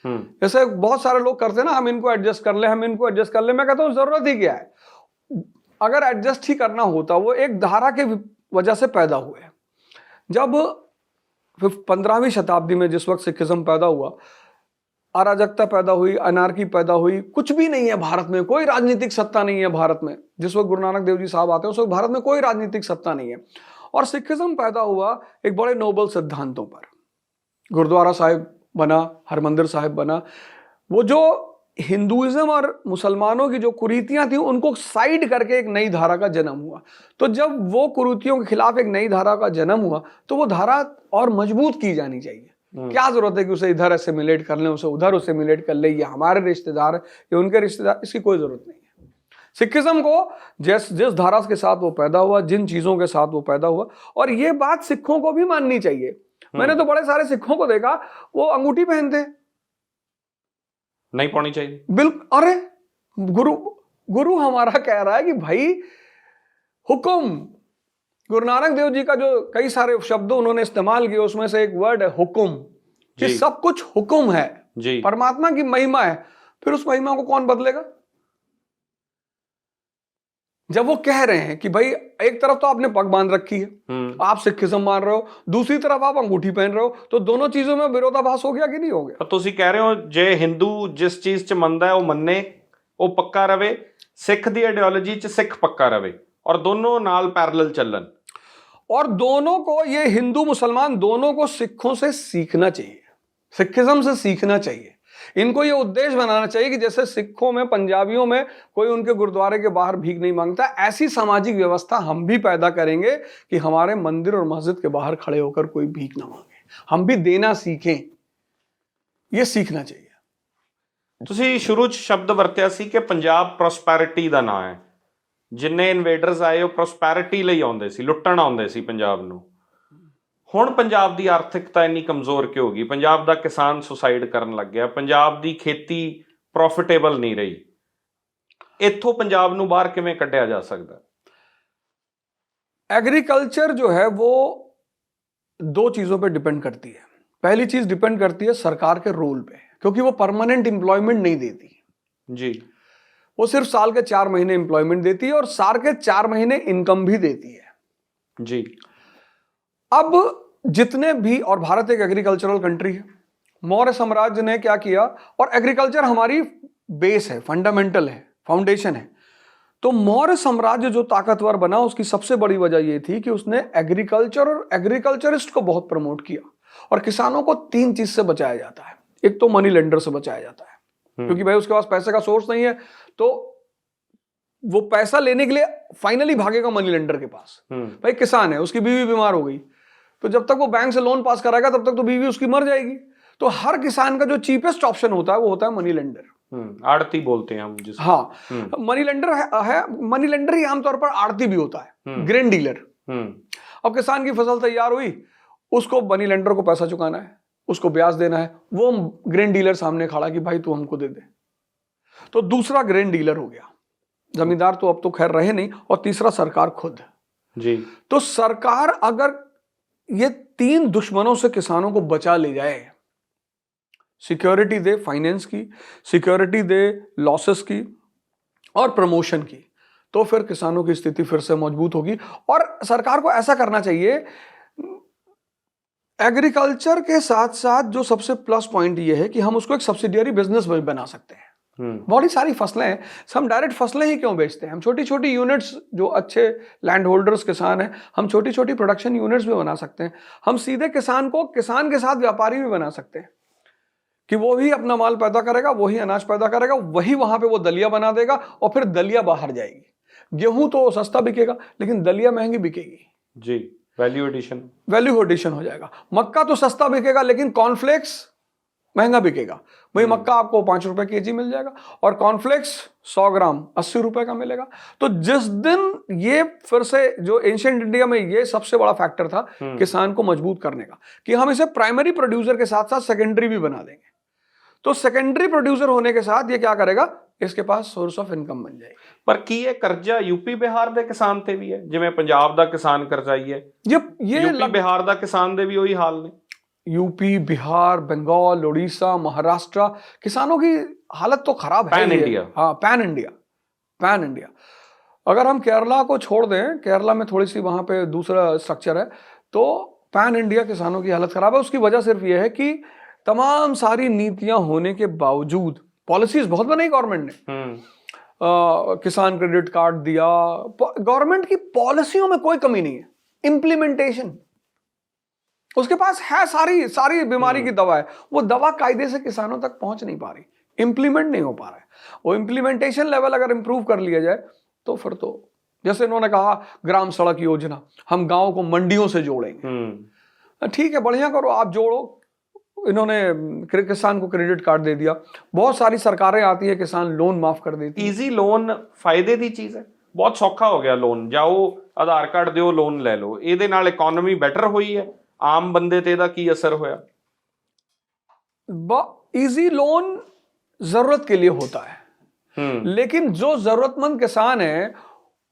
जैसे बहुत सारे लोग करते हैं ना, हम इनको एडजस्ट कर ले, हम इनको एडजस्ट कर ले। मैं कहता हूं जरूरत ही क्या है? अगर एडजस्ट ही करना होता, वो एक धारा के वजह से पैदा हुए। जब 15वीं शताब्दी में जिस वक्त सिखिज्म पैदा हुआ, अराजकता पैदा हुई, अनार्की पैदा हुई, कुछ भी नहीं है भारत में, कोई राजनीतिक सत्ता नहीं है भारत में। जिस वक्त गुरु नानक देव जी साहब आते हैं उस वक्त भारत में कोई राजनीतिक सत्ता नहीं है, और सिखिज्म पैदा हुआ एक बड़े नोबल सिद्धांतों पर। गुरुद्वारा साहिब बना, हरमंदिर साहिब बना। वो जो हिंदुइज्म और मुसलमानों की जो कुरीतियां थी उनको साइड करके एक नई धारा का जन्म हुआ। तो जब वो कुरीतियों के खिलाफ एक नई धारा का जन्म हुआ तो वो धारा और मजबूत की जानी चाहिए। क्या जरूरत है कि उसे इधर एसिमिलेट कर लें, उसे उधर एसिमिलेट कर ले, ये हमारे रिश्तेदार ये उनके रिश्तेदार, इसकी कोई जरूरत नहीं है। सिखिज्म को जिस धारा के साथ वो पैदा हुआ, जिन चीजों के साथ वो पैदा हुआ, और ये बात सिखों को भी माननी चाहिए। मैंने तो बड़े सारे सिखों को देखा वो अंगूठी पहनते, नहीं पानी चाहिए। बिल्कुल। अरे गुरु हमारा कह रहा है कि भाई हुक्म, गुरु नानक देव जी का जो कई सारे शब्द उन्होंने इस्तेमाल किए उसमें से एक वर्ड है हुक्म, कि सब कुछ हुक्म है जी। परमात्मा की महिमा है, फिर उस महिमा को कौन बदलेगा? जब वो कह रहे हैं कि भाई एक तरफ तो आपने पग बांध रखी है, आप सिखिज्म मान रहे हो, दूसरी तरफ आप अंगूठी पहन रहे हो, तो दोनों चीजों में विरोधाभास हो गया कि नहीं हो गया? तो ਤੁਸੀਂ ਕਹਿ ਰਹੇ ਹੋ ਜੇ ਹਿੰਦੂ ਜਿਸ ਚੀਜ਼ 'ਚ ਮੰਨਦਾ ਹੈ ਉਹ ਮੰਨੇ, ਉਹ ਪੱਕਾ ਰਵੇ, ਸਿੱਖ ਦੀ ਆਈਡੀਓਲੋਜੀ 'ਚ ਸਿੱਖ ਪੱਕਾ ਰਵੇ, और दोनों नाल पैरेलल चलन, और दोनों को, ये हिंदू मुसलमान दोनों को सिखों से सीखना चाहिए, सिखिज्म से सीखना चाहिए। इनको ये उद्देश्य बनाना चाहिए कि जैसे सिखों में, पंजाबियों में कोई उनके गुरुद्वारे के बाहर भीख नहीं मांगता, ऐसी सामाजिक व्यवस्था हम भी पैदा करेंगे कि हमारे मंदिर और मस्जिद के बाहर खड़े होकर कोई भीख ना मांगे, हम भी देना सीखें। ये सीखना चाहिए। ਤੁਸੀਂ ਸ਼ੁਰੂ 'ਚ ਸ਼ਬਦ ਵਰਤਿਆ ਸੀ ਕਿ ਪੰਜਾਬ ਪ੍ਰੋਸਪੈਰਿਟੀ ਦਾ ਨਾਂ ਹੈ। ਜਿੰਨੇ ਇਨਵੇਡਰਸ ਆਏ ਉਹ ਪ੍ਰੋਸਪੈਰਿਟੀ ਲਈ ਆਉਂਦੇ ਸੀ, ਲੁੱਟਣ ਆਉਂਦੇ ਸੀ ਪੰਜਾਬ ਨੂੰ। ਹੁਣ ਪੰਜਾਬ ਦੀ ਆਰਥਿਕਤਾ ਇੰਨੀ ਕਮਜ਼ੋਰ ਕਿਉਂ ਹੋ ਗਈ? ਪੰਜਾਬ ਦਾ ਕਿਸਾਨ ਸੁਸਾਈਡ ਕਰਨ ਲੱਗ ਗਿਆ, ਪੰਜਾਬ ਦੀ ਖੇਤੀ ਪ੍ਰੋਫਿਟੇਬਲ ਨਹੀਂ ਰਹੀ। ਇੱਥੋਂ ਪੰਜਾਬ ਨੂੰ ਬਾਹਰ ਕਿਵੇਂ ਕੱਢਿਆ ਜਾ ਸਕਦਾ? एग्रीकल्चर जो है वो दो चीजों पे डिपेंड करती है। पहली चीज डिपेंड करती है सरकार के रोल पे, क्योंकि वो परमानेंट एम्प्लॉयमेंट नहीं देती जी। वो सिर्फ साल के 4 महीने एम्प्लॉयमेंट देती है और साल के 4 महीने इनकम भी देती है जी। अब जितने भी, और भारत एक एग्रीकल्चरल कंट्री है, मौर्य साम्राज्य ने क्या किया, और एग्रीकल्चर हमारी बेस है, फंडामेंटल है, फाउंडेशन है। तो मौर्य साम्राज्य जो ताकतवर बना उसकी सबसे बड़ी वजह यह थी कि उसने एग्रीकल्चर और एग्रीकल्चरिस्ट को बहुत प्रमोट किया। और किसानों को 3 चीज से बचाया जाता है। एक तो मनी लेंडर से बचाया जाता है, क्योंकि भाई उसके पास पैसे का सोर्स नहीं है, तो वो पैसा लेने के लिए फाइनली भागेगा मनी लेंडर के पास। भाई किसान है, उसकी बीवी बीमार हो गई, तो जब तक वो बैंक से लोन पास कराएगा तब तक तो बीवी उसकी मर जाएगी। तो हर किसान का जो चीपेस्ट ऑप्शन होता है वो होता है मनी लेंडर। आड़ती बोलते हैं हम जिसको। हाँ, मनी लेंडर है, मनी लेंडर ही आमतौर पर आड़ती भी होता है, ग्रेन डीलर। अब किसान की फसल तैयार हुई, उसको मनी लेंडर को पैसा चुकाना है, उसको ब्याज देना है, वो ग्रेन डीलर सामने खड़ा कि भाई तू हमको दे दे। तो दूसरा ग्रेन डीलर हो गया, जमींदार तो अब तो खैर रहे नहीं, और तीसरा सरकार खुद जी। तो सरकार अगर ये 3 दुश्मनों से किसानों को बचा ले जाए, सिक्योरिटी दे फाइनेंस की, सिक्योरिटी दे लॉसेस की, और प्रमोशन की, तो फिर किसानों की स्थिति फिर से मजबूत होगी। और सरकार को ऐसा करना चाहिए, एग्रीकल्चर के साथ साथ जो सबसे प्लस पॉइंट ये है कि हम उसको एक सब्सिडियरी बिजनेस भी बना सकते हैं। बहुत सारी फसलें हैं, हम डायरेक्ट फसलें ही क्यों बेचते हैं, हम छोटी छोटी यूनिट्स, जो अच्छे लैंड होल्डर्स किसान हैं, हम छोटी छोटी प्रोडक्शन यूनिट्स भी बना सकते हैं। हम सीधे किसान को किसान के साथ व्यापारी भी बना सकते हैं कि वो ही अपना माल पैदा करेगा, वही अनाज पैदा करेगा, वही वहां पे वो दलिया बना देगा और फिर दलिया बाहर जाएगी। गेहूं तो सस्ता बिकेगा लेकिन दलिया महंगी बिकेगी जी, वैल्यू एडिशन हो जाएगा। मक्का तो सस्ता बिकेगा लेकिन कॉर्नफ्लेक्स महंगा बिकेगा। वही मक्का आपको 5 रुपए केजी मिल जाएगा और कॉर्नफ्लेक्स 100 ग्राम 80 रुपए का मिलेगा। तो जिस दिन ये फिर से, जो एंशिएंट इंडिया में ये सबसे बड़ा फैक्टर था किसान को मजबूत करने का, कि हम इसे प्राइमरी प्रोड्यूसर के साथ साथ सेकेंडरी भी बना देंगे। तो सेकेंडरी प्रोड्यूसर होने के साथ ये क्या करेगा, इसके पास सोर्स ऑफ इनकम बन जाएगी। पर की ये कर्जा यूपी बिहार ਦੇ ਕਿਸਾਨ ਤੇ ਵੀ ਹੈ, ਜਿਵੇਂ ਪੰਜਾਬ ਦਾ ਕਿਸਾਨ ਕਰਜ਼ਾਈ ਹੈ, ये यूपी बिहार ਦਾ ਕਿਸਾਨ ਦੇ ਵੀ ਉਹੀ ਹਾਲ ਨੇ। यूपी, बिहार, बंगाल, उड़ीसा, महाराष्ट्र, किसानों की हालत तो खराब है। Pan India. हाँ, पैन इंडिया। अगर हम केरला को छोड़ दें, केरला में थोड़ी सी वहां पे दूसरा स्ट्रक्चर है, तो पैन इंडिया किसानों की हालत खराब है। उसकी वजह सिर्फ यह है कि तमाम सारी नीतियां होने के बावजूद, पॉलिसीज बहुत बनाई गवर्नमेंट ने, किसान क्रेडिट कार्ड दिया, गवर्नमेंट की पॉलिसियों में कोई कमी नहीं है, इम्प्लीमेंटेशन उसके पास है, सारी बीमारी की दवा है, वो दवा कायदे से किसानों तक पहुंच नहीं पा रही, इंप्लीमेंट नहीं हो पा रहा है। वो इंप्लीमेंटेशन लेवल अगर इंप्रूव कर लिया जाए तो फिर तो, जैसे इन्होंने कहा ग्राम सड़क योजना, हम गांव को मंडियों से जोड़ेंगे, ठीक है, बढ़िया करो, आप जोड़ो। इन्होंने किसान को क्रेडिट कार्ड दे दिया, बहुत सारी सरकारें आती है, किसान लोन माफ कर देती है। ईजी लोन फायदे दी चीज है, बहुत सौखा हो गया लोन, जाओ आधार कार्ड दिओ लोन ले लो। ਇਹਦੇ ਨਾਲ ਇਕਨੋਮੀ ਬੈਟਰ ਹੋਈ ਹੈ, ਆਮ ਬੰਦੇ ਤੇ ਇਹਦਾ ਕੀ ਅਸਰ ਹੋਇਆ? इजी लोन जरूरत के लिए होता है, लेकिन जो जरूरतमंद किसान है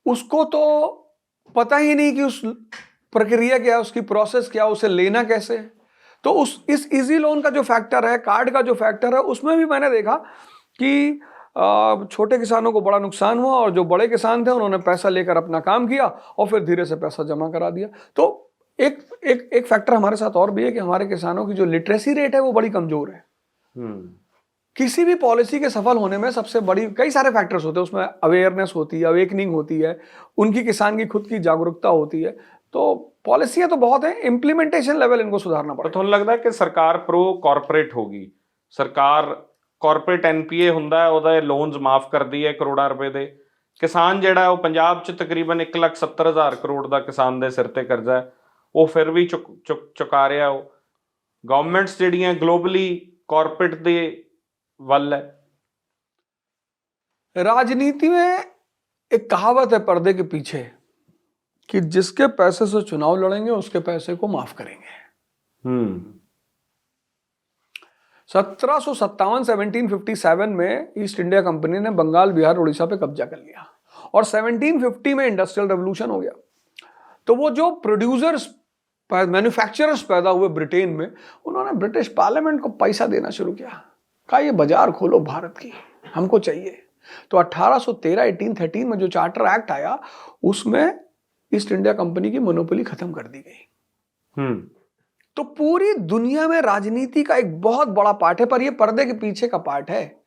उसको तो पता ही नहीं कि उस प्रक्रिया क्या है, उसकी प्रोसेस क्या है, उसे लेना कैसे है। तो इस इजी लोन का जो फैक्टर है, कार्ड का जो फैक्टर है, उसमें भी मैंने देखा कि छोटे किसानों को बड़ा नुकसान हुआ और जो बड़े किसान थे उन्होंने पैसा लेकर अपना काम किया और फिर धीरे से पैसा जमा करा दिया। तो एक फैक्टर हमारे साथ और भी है कि हमारे किसानों की जो लिटरेसी रेट है वो बड़ी कमजोर है। किसी भी पॉलिसी के सफल होने में सबसे बड़ी, कई सारे फैक्टर्स होते हैं, उसमें अवेयरनेस होती है, अवेकनिंग होती है, उनकी किसान की खुद की जागरूकता होती है। तो पॉलिसियां तो बहुत है, इंप्लीमेंटेशन लेवल इनको सुधारना पड़ेगा। तो लगता है कि सरकार प्रो कॉर्पोरेट होगी, सरकार कॉर्पोरेट एनपीए ਹੁੰਦਾ ਹੈ, ਉਹਦਾ ਲੋਨਸ ਮਾਫ ਕਰਦੀ ਹੈ ਕਰੋੜਾਂ ਰੁਪਏ ਦੇ। ਕਿਸਾਨ ਜਿਹੜਾ ਉਹ ਪੰਜਾਬ 'ਚ ਤਕਰੀਬਨ 1,70,000 ਕਰੋੜ ਦਾ ਕਿਸਾਨ ਦੇ ਸਿਰ ਤੇ ਕਰਜ਼ਾ ਹੈ, ਉਹ ਫਿਰ ਵੀ ਚੁਕਾ ਰਿਹਾ। ਉਹ ਗਵਰਨਮੈਂਟਸ ਜਿਹੜੀਆਂ ਗਲੋਬਲੀ कॉर्पोरेट दे वल है। राजनीति में एक कहावत है पर्दे के पीछे कि जिसके पैसे से चुनाव लड़ेंगे उसके पैसे को माफ करेंगे। 1757 में ईस्ट इंडिया कंपनी ने बंगाल, बिहार, उड़ीसा पे कब्जा कर लिया और 1750 में इंडस्ट्रियल रेवोल्यूशन हो गया। तो वो जो प्रोड्यूसर्स, मैन्युफैक्चरर्स पैदा हुए ब्रिटेन में, उन्होंने ब्रिटिश पार्लियामेंट को पैसा देना शुरू किया, कहा ये बाजार खोलो भारत की, हमको चाहिए। तो 1813 में जो चार्टर एक्ट आया उसमें ईस्ट इंडिया कंपनी की मोनोपोली खत्म कर दी गई। तो पूरी दुनिया में राजनीति का एक बहुत बड़ा पार्ट है, पर ये पर्दे के पीछे का पार्ट है।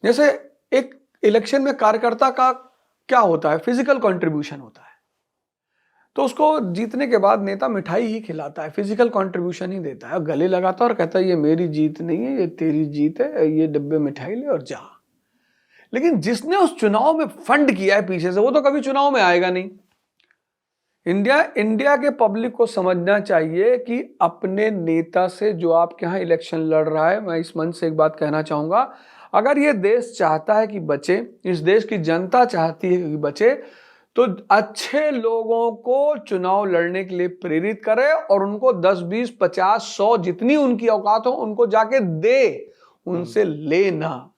जैसे एक इलेक्शन में कार्यकर्ता का क्या होता है, फिजिकल कंट्रीब्यूशन होता है, तो उसको जीतने के बाद नेता मिठाई ही खिलाता है, फिजिकल कंट्रीब्यूशन ही देता है, गले लगाता है और कहता है ये मेरी जीत नहीं है, ये तेरी जीत है, ये डब्बे मिठाई ले और जा। लेकिन जिसने उस चुनाव में फंड किया है पीछे से, वो तो कभी चुनाव में आएगा नहीं। इंडिया के पब्लिक को समझना चाहिए कि अपने नेता से, जो आपके यहाँ इलेक्शन लड़ रहा है, मैं इस मंच से एक बात कहना चाहूंगा, अगर ये देश चाहता है कि बचे, इस देश की जनता चाहती है कि बचे, तो अच्छे लोगों को चुनाव लड़ने के लिए प्रेरित करे और उनको 10, 20, 50, 100 जितनी उनकी औकात हो उनको जाके दे, उनसे लेना।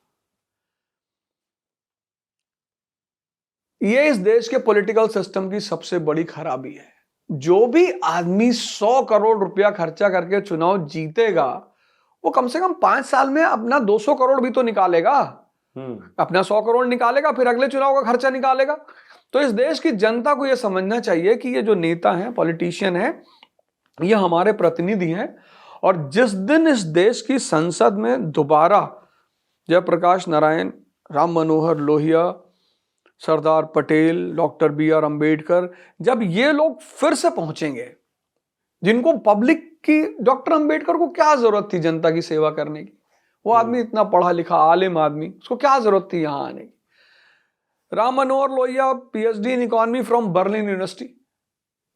ये इस देश के पॉलिटिकल सिस्टम की सबसे बड़ी खराबी है। जो भी आदमी 100 करोड़ रुपया खर्चा करके चुनाव जीतेगा, वो कम से कम 5 साल में अपना 200 करोड़ भी तो निकालेगा। अपना 100 करोड़ निकालेगा, फिर अगले चुनाव का खर्चा निकालेगा। तो इस देश की जनता को यह समझना चाहिए कि ये जो नेता हैं, पॉलिटिशियन हैं, ये हमारे प्रतिनिधि हैं। और जिस दिन इस देश की संसद में दोबारा जयप्रकाश नारायण, राम मनोहर लोहिया, सरदार पटेल, डॉक्टर BR अम्बेडकर, जब ये लोग फिर से पहुंचेंगे, जिनको पब्लिक की, डॉक्टर अम्बेडकर को क्या जरूरत थी जनता की सेवा करने की? वो आदमी इतना पढ़ा लिखा आलिम आदमी, उसको क्या जरूरत थी यहां आने की? Ram Manohar Lohia PhD in economy from Berlin university,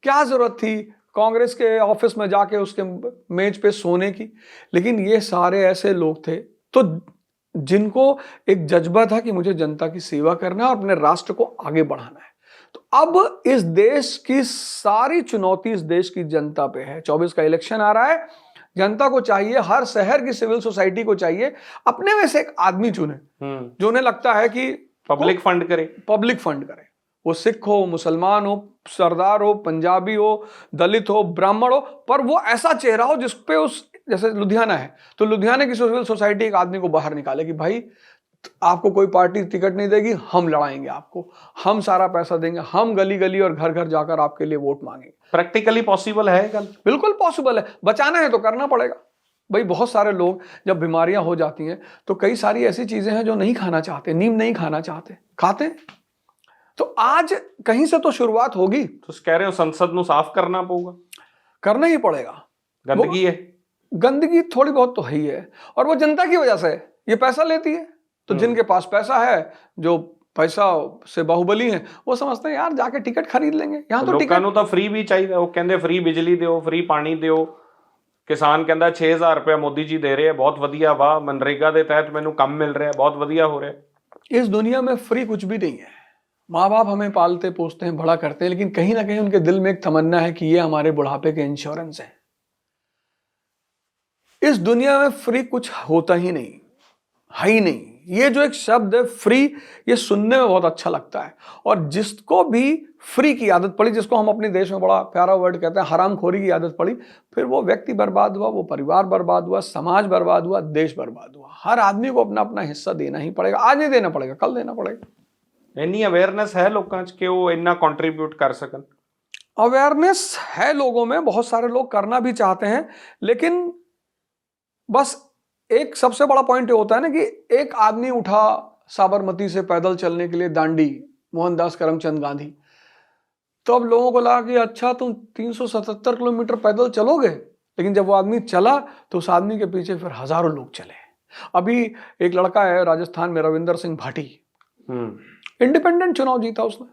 क्या जरूरत थी कांग्रेस के ऑफिस में जाके उसके मेज पे सोने की? लेकिन ये सारे ऐसे लोग थे तो जिनको एक जज्बा था कि मुझे जनता की सेवा करना है और अपने राष्ट्र को आगे बढ़ाना है। तो अब इस देश की सारी चुनौती इस देश की जनता पे है। 24 का इलेक्शन आ रहा है, जनता को चाहिए, हर शहर की सिविल सोसाइटी को चाहिए, अपने में से एक आदमी चुने जो उन्हें लगता है कि पब्लिक फंड करे। वो सिख हो, मुसलमान हो, सरदार हो, पंजाबी हो, दलित हो, ब्राह्मण हो, पर वो ऐसा चेहरा हो जिसपे उस, जैसे लुधियाना है तो लुधियाना की सिविल सोसाइटी एक आदमी को बाहर निकाले कि भाई आपको कोई पार्टी टिकट नहीं देगी, हम लड़ाएंगे आपको, हम सारा पैसा देंगे, हम गली गली और घर घर जाकर आपके लिए वोट मांगेंगे। प्रैक्टिकली पॉसिबल है? कल बिल्कुल पॉसिबल है। बचाना है तो करना पड़ेगा भाई। बहुत सारे लोग जब बीमारियां हो जाती हैं तो कई सारी ऐसी चीजें हैं जो नहीं खाना चाहते, नीम नहीं खाना चाहते, खाते हैं। तो आज कहीं से तो शुरुआत होगी। तो कह रहे हो संसद ਨੂੰ साफ करना पड़ेगा? करना ही पड़ेगा। गंदगी है, गंदगी थोड़ी बहुत तो है ही है, और वो जनता की वजह से ये पैसा लेती है। तो जिनके पास पैसा है, जो पैसा से बाहुबली हैं, वो समझते हैं यार जाके टिकट खरीद लेंगे। यहाँ तो लोगों ਨੂੰ ਤਾਂ फ्री भी चाहिए। वो कहते फ्री बिजली ਦਿਓ, फ्री पानी ਦਿਓ। किसान कहता 6000 रुपया मोदी जी दे रहे हैं, बहुत वधिया, वाह, मनरेगा के तहत मैनू काम मिल रहा है, बहुत वधिया हो रहा है। इस दुनिया में फ्री कुछ भी नहीं है। माँ बाप हमें पालते पोसते हैं, बड़ा करते हैं, लेकिन कहीं ना कहीं उनके दिल में एक तमन्ना है कि ये हमारे बुढ़ापे के इंश्योरेंस है। इस दुनिया में फ्री कुछ होता ही नहीं, है ही नहीं। ये जो एक शब्द है फ्री, ये सुनने में बहुत अच्छा लगता है, और जिसको भी फ्री की आदत पड़ी, जिसको हम अपने देश में बड़ा प्यारा वर्ड कहते हैं हरामखोरी की आदत पड़ी, फिर वो व्यक्ति बर्बाद हुआ, वो परिवार बर्बाद हुआ, समाज बर्बाद हुआ, देश बर्बाद हुआ। हर आदमी को अपना अपना हिस्सा देना ही पड़ेगा। आज नहीं देना पड़ेगा, कल देना पड़ेगा। इन्नी अवेयरनेस है लोगों च कि वो इतना कंट्रीब्यूट कर सकन? अवेयरनेस है लोगों में, बहुत सारे लोग करना भी चाहते हैं, लेकिन बस एक सबसे बड़ा पॉइंट ये होता है ना कि एक आदमी उठा साबरमती से पैदल चलने के लिए दांडी, मोहनदास करमचंद गांधी, तो अब लोगों को लगा कि अच्छा तुम 377 किलोमीटर पैदल चलोगे, लेकिन जब वो आदमी चला तो उस आदमी के पीछे फिर हजारों लोग चले। अभी एक लड़का है राजस्थान में, रविंदर सिंह भाटी, इंडिपेंडेंट चुनाव जीता उसने,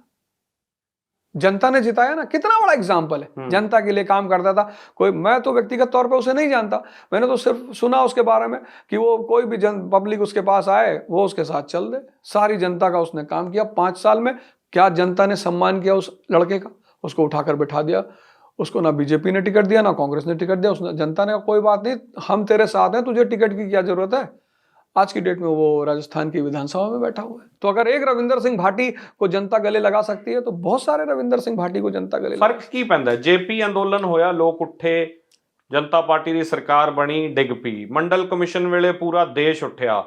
जनता ने जिताया ना। कितना बड़ा एग्जाम्पल है, जनता के लिए काम करता था। कोई, मैं तो व्यक्तिगत तौर पे उसे नहीं जानता, मैंने तो सिर्फ सुना उसके बारे में कि वो कोई भी पब्लिक उसके पास आए वो उसके साथ चल दे। सारी जनता का उसने काम किया 5 साल में। क्या जनता ने सम्मान किया उस लड़के का? उसको उठाकर बिठा दिया। उसको ना बीजेपी ने टिकट दिया, ना कांग्रेस ने टिकट दिया। उसने, जनता ने कोई बात नहीं, हम तेरे साथ हैं, तुझे टिकट की क्या जरूरत है। आज की डेट में वो राजस्थान की विधानसभा में बैठा हुआ है। तो अगर एक रविंदर सिंह भाटी को जनता गले लगा सकती है, तो बहुत सारे रविंदर सिंह भाटी को जनता गले फर्क की पैंदा? जेपी अंदोलन होया, लोग उठे, जनता पार्टी की सरकार बनी, डिग पी। मंडल कमिशन वेले पूरा देश उठिया,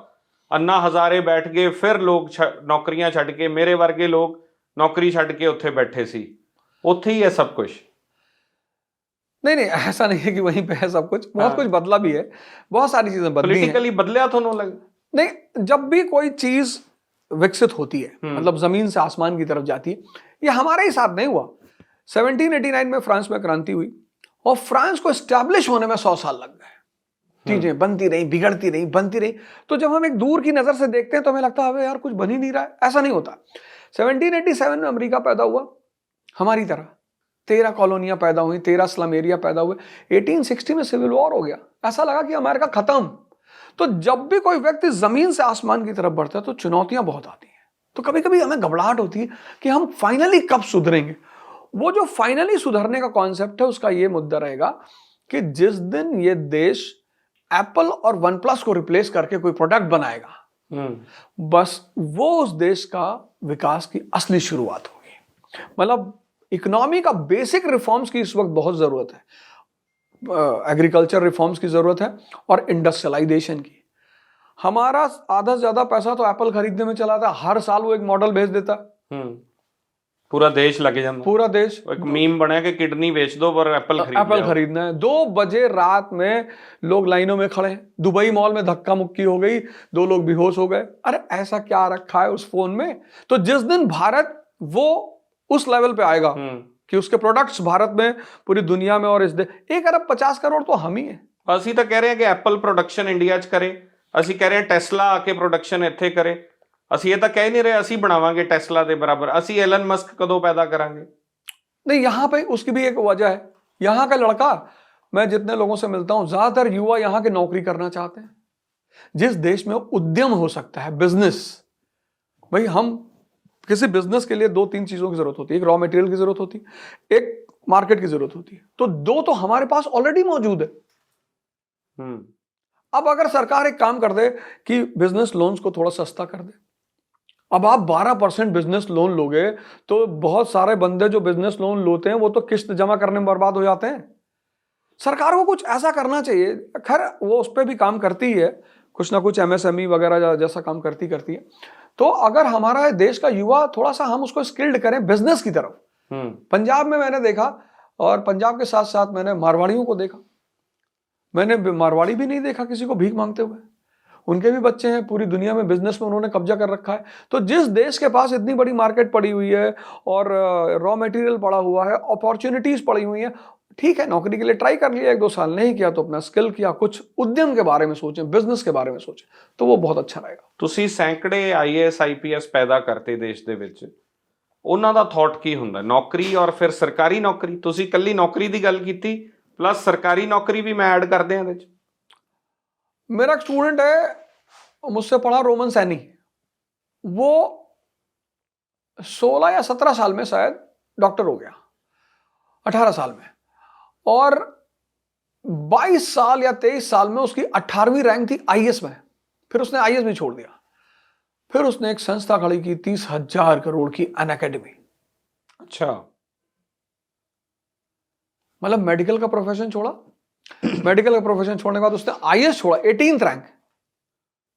अन्ना हजारे बैठ गए, फिर लोग नौकरियां छड्ड के, मेरे वर्गे लोग नौकरी छड्ड के उत्थे बैठे सी। उत्थे ही है सब कुछ? नहीं, ऐसा नहीं है कि वहीं पे है सब कुछ। बहुत कुछ बदला भी है, बहुत सारी चीजें बदली हैं। पॉलिटिकली बदलिया तो लग नहीं, जब भी कोई चीज विकसित होती है, मतलब जमीन से आसमान की तरफ जाती है, ये हमारे ही साथ नहीं हुआ। 1789 में फ्रांस में क्रांति हुई और फ्रांस को एस्टैब्लिश होने में 100 साल लग गए। चीजें बनती रही, बिगड़ती रही, बनती रही। तो जब हम एक दूर की नजर से देखते हैं तो हमें लगता है अबे यार कुछ बन ही नहीं रहा है। ऐसा नहीं होता। 1787 में अमेरिका पैदा हुआ, हमारी तरह 13 कॉलोनियां पैदा हुई, 13 स्लम एरिया पैदा हुए। 1860 में सिविल वॉर हो गया, ऐसा लगा कि अमेरिका खत्म। तो जब भी कोई व्यक्ति जमीन से आसमान की तरफ बढ़ता है तो चुनौतियां बहुत आती हैं। तो कभी कभी हमें घबराहट होती है कि हम फाइनली कब सुधरेंगे। वो जो फाइनली सुधरने का कॉन्सेप्ट है, उसका ये मुद्दा रहेगा कि जिस दिन ये देश एप्पल और वन प्लस को रिप्लेस करके कोई प्रोडक्ट बनाएगा, बस वो उस देश का विकास की असली शुरुआत होगी। मतलब इकोनॉमी का बेसिक रिफॉर्म्स की इस वक्त बहुत जरूरत है। एग्रीकल्चर रिफॉर्म्स की जरूरत है और इंडस्ट्रियलाइजेशन की। हमारा आधा से ज्यादा पैसा तो एप्पल खरीदने में चला था, हर साल वो एक मॉडल भेज देता। पूरा देश लगे जाता, पूरा देश। एक मीम बना कि किडनी बेच दो पर एप्पल खरीदना है। 2 बजे रात में लोग लाइनों में खड़े हैं। दुबई मॉल में धक्का मुक्की हो गई, 2 लोग बेहोश हो गए। अरे ऐसा क्या रखा है उस फोन में? तो जिस दिन भारत वो उस लेवल पे आएगा कि उसके प्रोडक्ट्स भारत में पूरी दुनिया में, और इस 1 अरब 50 करोड़ तो हम ही है। ਅਸੀਂ ਤਾਂ ਕਹਿ ਰਹੇ ਹਾਂ ਕਿ ਐਪਲ ਪ੍ਰੋਡਕਸ਼ਨ ਇੰਡੀਆ 'ਚ ਕਰੇ, ਅਸੀਂ ਕਹਿ ਰਹੇ ਹਾਂ ਟੈਸਲਾ ਆ ਕੇ ਪ੍ਰੋਡਕਸ਼ਨ ਇੱਥੇ ਕਰੇ। ਅਸੀਂ ਇਹ ਤਾਂ ਕਹਿ नहीं रहे ਅਸੀਂ ਬਣਾਵਾਂਗੇ ਟੈਸਲਾ ਦੇ ਬਰਾबर, ਅਸੀਂ एलन मस्क कदों पैदा करांगे? नहीं, यहाँ पे उसकी भी एक वजह है। यहाँ का लड़का, मैं जितने लोगों से मिलता हूं, ज्यादातर युवा यहाँ के नौकरी करना चाहते हैं। जिस देश में उद्यम हो सकता है, बिजनेस, भाई हम किसी बिजनेस के लिए 2-3 चीजों की जरूरत होती है। एक रॉ मटेरियल की जरूरत होती है, एक मार्केट की जरूरत होती है। तो 2 तो हमारे पास ऑलरेडी मौजूद है। अब अगर सरकार एक काम कर दे कि बिजनेस लोन्स को थोड़ा सस्ता कर दे, अब आप 12% बिजनेस लोन लोगे तो बहुत सारे बंदे जो बिजनेस लोन लेते हैं वो तो किस्त जमा करने में बर्बाद हो जाते हैं। सरकार को कुछ ऐसा करना चाहिए। खैर वो उस पर भी काम करती है, कुछ ना कुछ MSME वगैरह जैसा काम करती है। तो अगर हमारा देश का युवा थोड़ा सा हम उसको स्किल्ड करें बिजनेस की तरफ। पंजाब में मैंने देखा, और पंजाब के साथ साथ मैंने मारवाड़ियों को देखा। मैंने मारवाड़ी भी नहीं देखा किसी को भीख मांगते हुए। उनके भी बच्चे हैं, पूरी दुनिया में बिजनेस में उन्होंने कब्जा कर रखा है। तो जिस देश के पास इतनी बड़ी मार्केट पड़ी हुई है और रॉ मटेरियल पड़ा हुआ है, अपॉर्चुनिटीज पड़ी हुई हैं, ठीक है नौकरी के लिए ट्राई कर लिया 1-2 साल, नहीं किया तो अपना स्किल किया, कुछ उद्यम के बारे में सोचें, बिजनेस के बारे में सोचें, तो वो बहुत अच्छा रहेगा। ਤੁਸੀਂ ਸੈਂਕੜੇ IAS IPS ਪੈਦਾ ਕਰਤੇ ਦੇਸ਼ ਦੇ ਵਿੱਚ, ਉਹਨਾਂ ਦਾ ਥਾਟ ਕੀ ਹੁੰਦਾ? ਨੌਕਰੀ ਔਰ ਫਿਰ ਸਰਕਾਰੀ ਨੌਕਰੀ? ਤੁਸੀਂ ਕੱਲੀ ਨੌਕਰੀ ਦੀ ਗੱਲ ਕੀਤੀ, प्लस सरकारी नौकरी भी मैं ऐड कर दें ਇਹਦੇ 'ਚ। मेरा एक स्टूडेंट है, मुझसे पढ़ा, रोमन सैनी। वो 16 या 17 साल में शायद डॉक्टर हो गया, 18 साल में, और 22 साल या 23 साल में उसकी 18वीं रैंक थी IAS में। फिर उसने IAS भी छोड़ दिया। फिर उसने एक संस्था खड़ी की 30,000 करोड़ की, अनअकैडमी। अच्छा, मतलब मेडिकल का प्रोफेशन छोड़ा, मेडिकल का प्रोफेशन छोड़ने के बाद उसने IAS छोड़ा, 18th रैंक।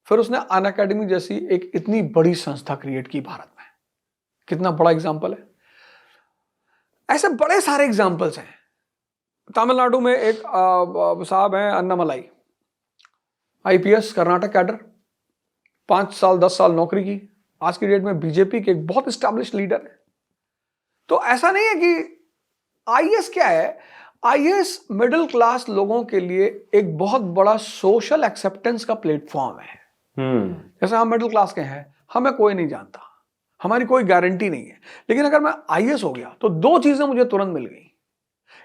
फिर उसने अनअकैडमी जैसी एक इतनी बड़ी संस्था क्रिएट की भारत में। कितना बड़ा एग्जाम्पल है। ऐसे बड़े सारे एग्जाम्पल्स हैं। तमिलनाडु में एक साहब हैं, अन्नामलाई, IPS, कर्नाटक कैडर, 5 साल 10 साल नौकरी की, आज की डेट में बीजेपी के एक बहुत एस्टैब्लिश लीडर है। तो ऐसा नहीं है कि IAS क्या है, IAS मिडिल क्लास लोगों के लिए एक बहुत बड़ा सोशल एक्सेप्टेंस का प्लेटफॉर्म है। जैसे हम मिडिल क्लास के हैं, हमें कोई नहीं जानता, हमारी कोई गारंटी नहीं है, लेकिन अगर मैं IAS हो गया तो 2 चीजें मुझे तुरंत मिल गई,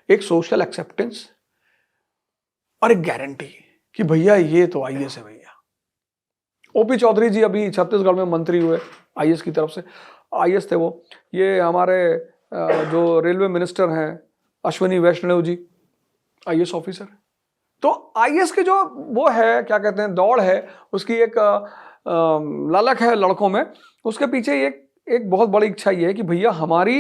एक सोशल एक्सेप्टेंस और एक गारंटी कि भैया ये तो IAS है। भैया OP चौधरी जी अभी छत्तीसगढ़ में मंत्री हुए IAS की तरफ से, IAS थे वो। ये हमारे जो रेलवे मिनिस्टर हैं अश्विनी वैष्णव जी, IAS ऑफिसर। तो IAS के जो वो है, क्या कहते हैं, दौड़ है, उसकी एक ललक है लड़कों में। उसके पीछे एक बहुत बड़ी इच्छा ये है कि भैया हमारी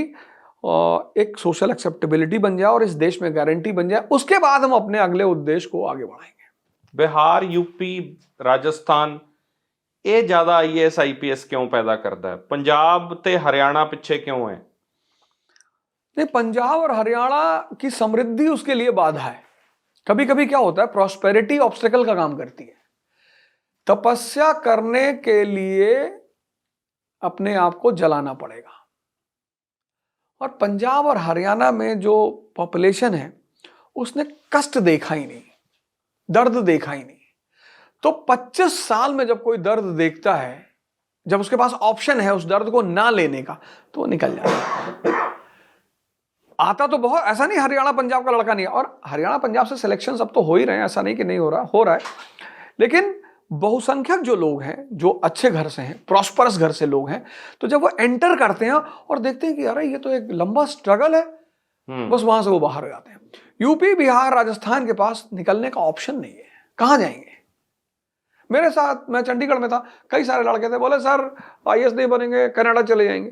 एक सोशल एक्सेप्टेबिलिटी बन जाए और इस देश में गारंटी बन जाए, उसके बाद हम अपने अगले उद्देश्य को आगे बढ़ाएंगे। बिहार, UP, राजस्थान ये ज्यादा IAS IPS क्यों पैदा करता है? पंजाब ते हरियाणा पीछे क्यों है? नहीं, पंजाब और हरियाणा की समृद्धि उसके लिए बाधा है। कभी कभी क्या होता है, प्रॉस्पेरिटी ऑब्स्टेकल का काम करती है। तपस्या करने के लिए अपने आप को जलाना पड़ेगा। और पंजाब और हरियाणा में जो पॉपुलेशन है उसने कष्ट देखा ही नहीं, दर्द देखा ही नहीं। तो 25 साल में जब कोई दर्द देखता है, जब उसके पास ऑप्शन है उस दर्द को ना लेने का, तो वो निकल जाता है। आता तो बहुत, ऐसा नहीं हरियाणा पंजाब का लड़का नहीं है, और हरियाणा पंजाब से सिलेक्शन अब तो हो ही रहे हैं, ऐसा नहीं कि नहीं हो रहा है। लेकिन बहुसंख्यक जो लोग हैं, जो अच्छे घर से हैं, प्रॉस्परस घर से लोग हैं, तो जब वो एंटर करते हैं और देखते हैं कि अरे ये तो एक लंबा स्ट्रगल है, बस वहां से वो बाहर हो जाते हैं। यूपी, बिहार, राजस्थान के पास निकलने का ऑप्शन नहीं है, कहां जाएंगे? मेरे साथ, मैं चंडीगढ़ में था, कई सारे लड़के थे, बोले सर IAS नहीं बनेंगे, कनाडा चले जाएंगे।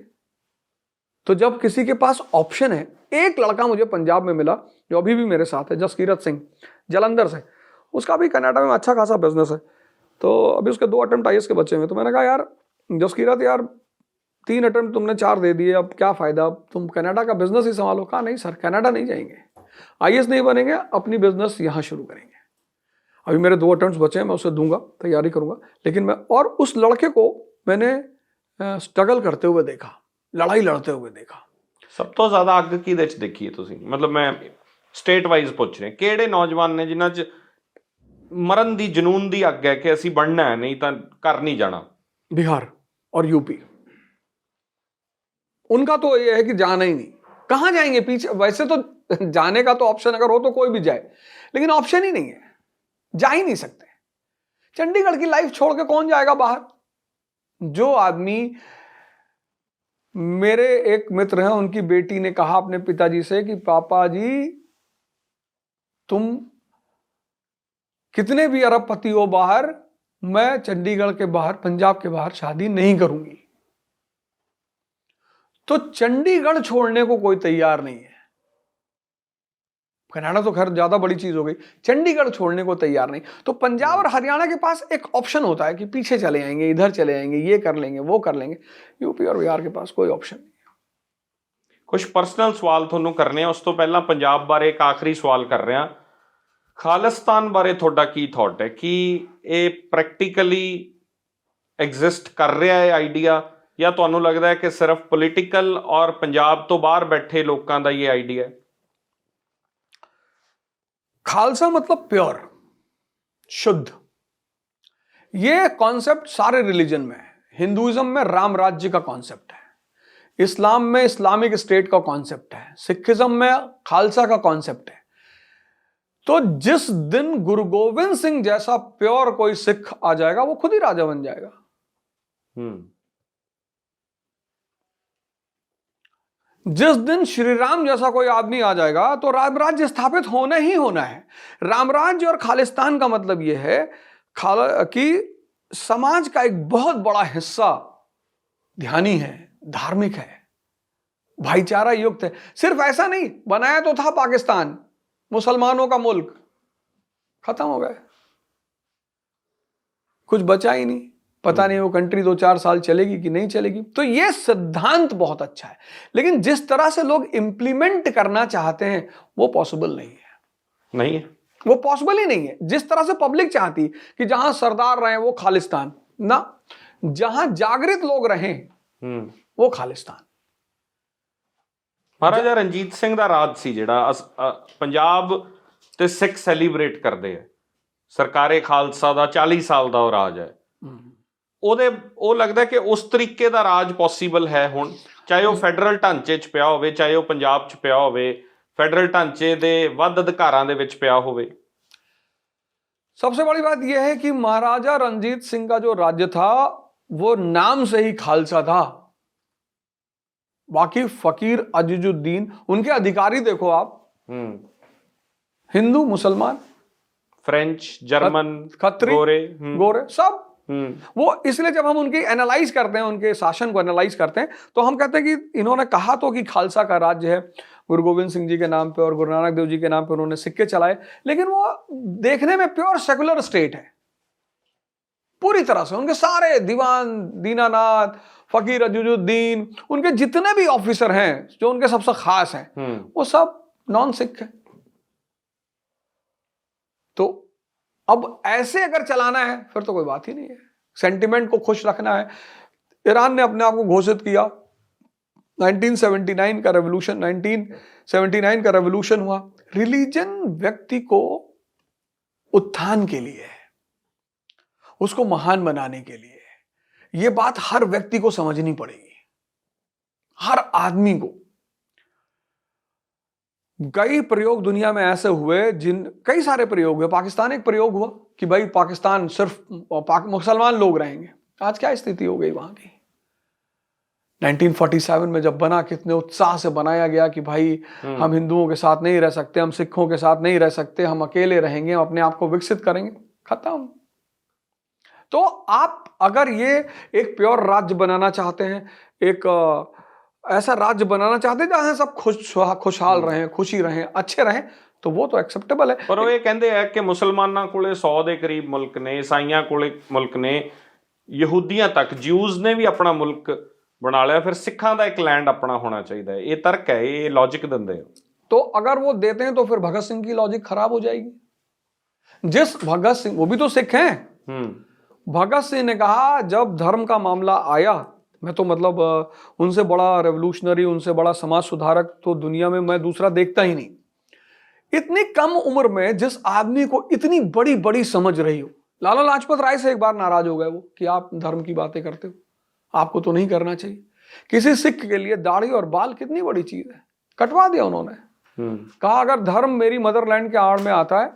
तो जब किसी के पास ऑप्शन है, एक लड़का मुझे पंजाब में मिला जो अभी भी मेरे साथ है, जसकीरत सिंह, जलंधर से, उसका भी कनाडा में अच्छा खासा बिजनेस है। तो अभी उसके 2 अटेम्प्ट आईएएस के बचे हुए, तो मैंने कहा यार जसकीरत यार 3 अटेम्प्ट तुमने 4 दे दिए, अब क्या फायदा, अब तुम कनाडा का बिजनेस ही संभालो। कहा नहीं सर, कनाडा नहीं जाएंगे, आईएएस नहीं बनेंगे, अपनी बिजनेस यहाँ शुरू करेंगे। अभी मेरे 2 अटेम्प्ट बचे हैं, मैं उसे दूंगा, तैयारी करूंगा। लेकिन मैं, और उस लड़के को मैंने स्ट्रगल करते हुए देखा, लड़ाई लड़ते हुए देखा। ਸਭ ਤੋਂ ਜ਼ਿਆਦਾ ਅੱਗ ਕਿਹਦੇ ਚ ਦੇਖੀ ਹੈ ਤੁਸੀਂ? ਮਤਲਬ ਮੈਂ ਸਟੇਟ ਵਾਈਜ਼ ਪੁੱਛ ਰਿਹਾ, ਕਿਹੜੇ ਨੌਜਵਾਨ ਨੇ ਜਿਨ੍ਹਾਂ ਚ ਮਰਨ ਦੀ ਜਨੂਨ ਦੀ ਅੱਗ ਹੈ ਕਿ ਅਸੀਂ ਬਣਨਾ ਹੈ, ਨਹੀਂ ਤਾਂ ਕਰ ਨਹੀਂ ਜਾਣਾ? बिहार और यूपी, उनका तो ये है कि जाना ही नहीं। कहां जाएंगे पीछे? वैसे तो जाने का तो ऑप्शन अगर हो तो कोई भी जाए, लेकिन ऑप्शन ही नहीं है, जा ही नहीं सकते। चंडीगढ़ की लाइफ छोड़ के कौन जाएगा बाहर? जो आदमी, मेरे एक मित्र हैं, उनकी बेटी ने कहा अपने पिताजी से कि पापा जी तुम कितने भी अरबपति हो बाहर, मैं चंडीगढ़ के बाहर, पंजाब के बाहर शादी नहीं करूंगी। तो चंडीगढ़ छोड़ने को कोई तैयार नहीं है। कनाडा तो खैर ज्यादा बड़ी चीज हो गई, चंडीगढ़ छोड़ने को तैयार नहीं। तो पंजाब और हरियाणा के पास एक ऑप्शन होता है कि पीछे चले जाएंगे, इधर चले जाएंगे, ये कर लेंगे, वो कर लेंगे। यूपी और बिहार के पास कोई ऑप्शन नहीं है। ਕੁਝ ਪਰਸਨਲ ਸਵਾਲ ਤੁਹਾਨੂੰ ਕਰਨੇ ਆ, ਉਸ ਤੋਂ ਪਹਿਲਾਂ ਪੰਜਾਬ ਬਾਰੇ ਇੱਕ ਆਖਰੀ ਸਵਾਲ ਕਰ ਰਿਹਾ। ਖਾਲਿਸਤਾਨ ਬਾਰੇ ਤੁਹਾਡਾ ਕੀ ਥਾਟ ਹੈ? ਕਿ ਇਹ ਪ੍ਰੈਕਟੀਕਲੀ ਐਗਜ਼ਿਸਟ ਕਰ ਰਿਹਾ ਹੈ ਆਈਡੀਆ, ਜਾਂ ਤੁਹਾਨੂੰ ਲੱਗਦਾ ਹੈ ਕਿ ਸਿਰਫ ਪੋਲੀਟੀਕਲ ਔਰ ਪੰਜਾਬ ਤੋਂ ਬਾਹਰ ਬੈਠੇ ਲੋਕਾਂ ਦਾ ਇਹ ਆਈਡੀਆ ਹੈ? खालसा मतलब प्योर, शुद्ध। ये कॉन्सेप्ट सारे रिलीजन में है। हिंदुइज्म में राम राज्य का कॉन्सेप्ट है, इस्लाम में इस्लामिक स्टेट का कॉन्सेप्ट है, सिखिज्म में खालसा का कॉन्सेप्ट है। तो जिस दिन गुरु गोविंद सिंह जैसा प्योर कोई सिख आ जाएगा, वो खुद ही राजा बन जाएगा। जिस दिन श्री राम जैसा कोई आदमी आ जाएगा तो राम राज्य स्थापित होना ही होना है। राम राज्य और खालिस्तान का मतलब यह है कि समाज का एक बहुत बड़ा हिस्सा ध्यानी है, धार्मिक है, भाईचारा युक्त है। सिर्फ ऐसा नहीं, बनाया तो था पाकिस्तान मुसलमानों का मुल्क, खत्म हो गया, कुछ बचा ही नहीं। पता नहीं वो कंट्री 2-4 साल चलेगी कि नहीं चलेगी। तो ये सिद्धांत बहुत अच्छा है, लेकिन जिस तरह से लोग इंप्लीमेंट करना चाहते हैं वो पॉसिबल नहीं है, वो पॉसिबल ही नहीं है। जिस तरह से पब्लिक चाहती कि जहां सरदार रहे वो खालिस्तान ना, जहां जागृत लोग रहे वो खालिस्तान। महाराजा रणजीत सिंह ਦਾ ਰਾਜ ਸੀ ਜਿਹੜਾ ਪੰਜਾਬ ਤੇ ਸਿੱਖ ਸੈਲੀਬ੍ਰੇਟ ਕਰਦੇ ਆ। ਸਰਕਾਰੇ ਖਾਲਸਾ ਦਾ 40 ਸਾਲ ਦਾ ਉਹ ਰਾਜ ਹੈ। ਉਹ ਲੱਗਦਾ ਕਿ ਉਸ ਤਰੀਕੇ ਦਾ ਰਾਜ ਪੋਸੀਬਲ ਹੈ ਹੁਣ, ਚਾਹੇ ਉਹ ਫੈਡਰਲ ਢਾਂਚੇ 'ਚ ਪਿਆ ਹੋਵੇ, ਚਾਹੇ ਉਹ ਪੰਜਾਬ 'ਚ ਪਿਆ ਹੋਵੇ, ਫੈਡਰਲ ਢਾਂਚੇ ਦੇ ਵੱਧ ਅਧਿਕਾਰਾਂ ਦੇ ਵਿੱਚ ਪਿਆ ਹੋਵੇ। सबसे बड़ी बात यह है कि महाराजा रंजीत सिंह का जो राज्य था वो नाम से ही खालसा था। बाकी फकीर अजीजुद्दीन, उनके अधिकारी देखो आप, हिंदू, मुसलमान, फ्रेंच, जर्मन, खत्री, गोरे सब। वो इसलिए जब हम उनकी एनालाइज करते हैं, उनके शासन को एनालाइज करते हैं, तो हम कहते हैं कि इन्होंने कहा तो कि खालसा का राज्य है, गुरु गोविंद सिंह जी के नाम पे और गुरु नानक देव जी के नाम पे उन्होंने सिक्के चलाए, लेकिन वो देखने में प्योर सेकुलर स्टेट है पूरी तरह से। उनके सारे दीवान, दीनानाथ, फकीर अजीजुद्दीन, उनके जितने भी ऑफिसर हैं जो उनके सबसे खास हैं, वो सब नॉन सिख है। तो अब ऐसे अगर चलाना है फिर तो कोई बात ही नहीं है। सेंटिमेंट को खुश रखना है। ईरान ने अपने आप को घोषित किया, 1979 का रेवोल्यूशन हुआ। रिलीजन व्यक्ति को उत्थान के लिए है, उसको महान बनाने के लिए है। यह बात हर व्यक्ति को समझनी पड़ेगी, हर आदमी को। कई प्रयोग दुनिया में ऐसे हुए, कई सारे प्रयोग हुए। पाकिस्तान एक प्रयोग हुआ कि भाई पाकिस्तान सिर्फ मुसलमान लोग रहेंगे। आज क्या स्थिति हो गई वहां की? 1947 में जब बना, कितने उत्साह से बनाया गया कि भाई हम हिंदुओं के साथ नहीं रह सकते, हम सिखों के साथ नहीं रह सकते, हम अकेले रहेंगे, हम अपने आप को विकसित करेंगे। खत्म। तो आप अगर ये एक प्योर राज्य बनाना चाहते हैं, एक ऐसा राज्य बनाना चाहते हैं जहां सब खुशहाल रहें, खुशी रहें, अच्छे रहें, तो वो तो एक्सेप्टेबल है। ਪਰ ਉਹ ਇਹ ਕਹਿੰਦੇ ਆ ਕਿ ਮੁਸਲਮਾਨਾਂ ਕੋਲੇ 100 ਦੇ ਕਰੀਬ ਮੁਲਕ ਨੇ, ਈਸਾਈਆਂ ਕੋਲੇ ਮੁਲਕ ਨੇ, ਯਹੂਦੀਆਂ ਤੱਕ, ਜਿਊਜ਼ ਨੇ ਵੀ ਆਪਣਾ ਮੁਲਕ ਬਣਾ ਲਿਆ, ਫਿਰ ਸਿੱਖਾਂ ਦਾ ਇੱਕ ਲੈਂਡ ਆਪਣਾ ਹੋਣਾ ਚਾਹੀਦਾ ਹੈ। ਇਹ ਤਰਕ ਹੈ, ਇਹ ਲੌजिक ਦਿੰਦੇ ਹੋ। तो अगर वो देते हैं तो फिर भगत सिंह की लॉजिक खराब हो जाएगी। जिस भगत सिंह, वो भी तो सिख हैं, भगत सिंह ने कहा जब धर्म का मामला आया, मैं तो मतलब उनसे बड़ा रेवोल्यूशनरी, उनसे बड़ा समाज सुधारक तो दुनिया में मैं दूसरा देखता ही नहीं। इतनी कम उम्र में जिस आदमी को इतनी बड़ी बड़ी समझ रही हो, लाला लाजपत राय से एक बार नाराज हो गए वो कि आप धर्म की बातें करते हो, आपको तो नहीं करना चाहिए। किसी सिख के लिए दाढ़ी और बाल कितनी बड़ी चीज है, कटवा दिया उन्होंने। कहा अगर धर्म मेरी मदरलैंड के आड़ में आता है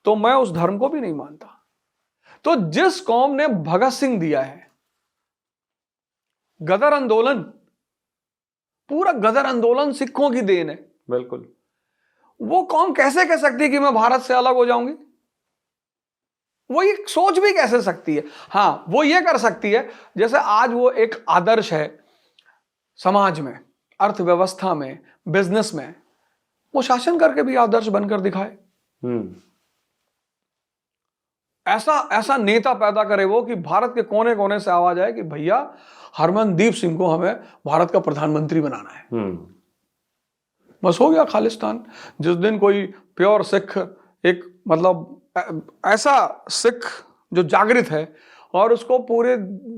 तो मैं उस धर्म को भी नहीं मानता। तो जिस कौम ने भगत सिंह दिया है, गदर आंदोलन, पूरा गदर आंदोलन सिखों की देन है। बिल्कुल। वो कौम कैसे कह सकती है कि मैं भारत से अलग हो जाऊंगी? वो ये सोच भी कैसे सकती है? हां, वो ये कर सकती है जैसे आज वो एक आदर्श है समाज में, अर्थव्यवस्था में, बिजनेस में, वो शासन करके भी आदर्श बनकर दिखाए। ऐसा ऐसा नेता पैदा करे वो कि भारत के कोने कोने से आवाज आए कि भैया हरमनदीप सिंह को हमें भारत का प्रधानमंत्री बनाना है। बस हो गया खालिस्तान। जिस दिन कोई प्योर सिख, एक मतलब ऐसा सिख जो जागृत है और उसको पूरे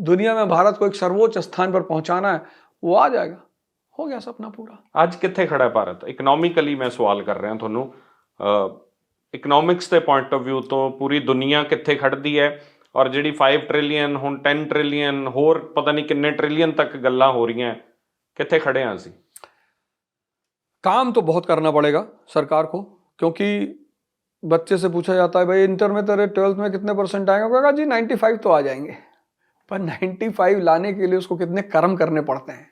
दुनिया में भारत को एक सर्वोच्च स्थान पर पहुंचाना है, वो आ जाएगा। हो गया सपना पूरा। ਅੱਜ ਕਿੱਥੇ ਖੜਾ ਹੈ ਭਾਰਤ ਇਕਨੋਮਿਕਲੀ? ਮੈਂ ਸਵਾਲ ਕਰ ਰਿਹਾ ਤੁਹਾਨੂੰ, ਇਕਨੋਮਿਕਸ ਦੇ ਪੁਆਇੰਟ ਆਫ ਵਿਊ ਤੋਂ ਪੂਰੀ ਦੁਨੀਆ ਕਿੱਥੇ ਖੜਦੀ ਹੈ? ਔਰ ਜਿਹੜੀ 5 ਟ੍ਰਿਲੀਅਨ, ਹੁਣ 10 ਟ੍ਰਿਲੀਅਨ, ਹੋਰ ਪਤਾ ਨਹੀਂ ਕਿੰਨੇ ਟ੍ਰਿਲੀਅਨ ਤੱਕ ਗੱਲਾਂ ਹੋ ਰਹੀਆਂ, ਕਿੱਥੇ ਖੜੇ ਹਾਂ ਅਸੀਂ? काम तो बहुत करना पड़ेगा सरकार को, क्योंकि बच्चे से पूछा जाता है भाई इंटर में तेरे 12th में कितने % आएंगे, कहेगा जी 95 तो आ जाएंगे, पर 95 लाने के लिए उसको कितने कर्म करने पड़ते हैं।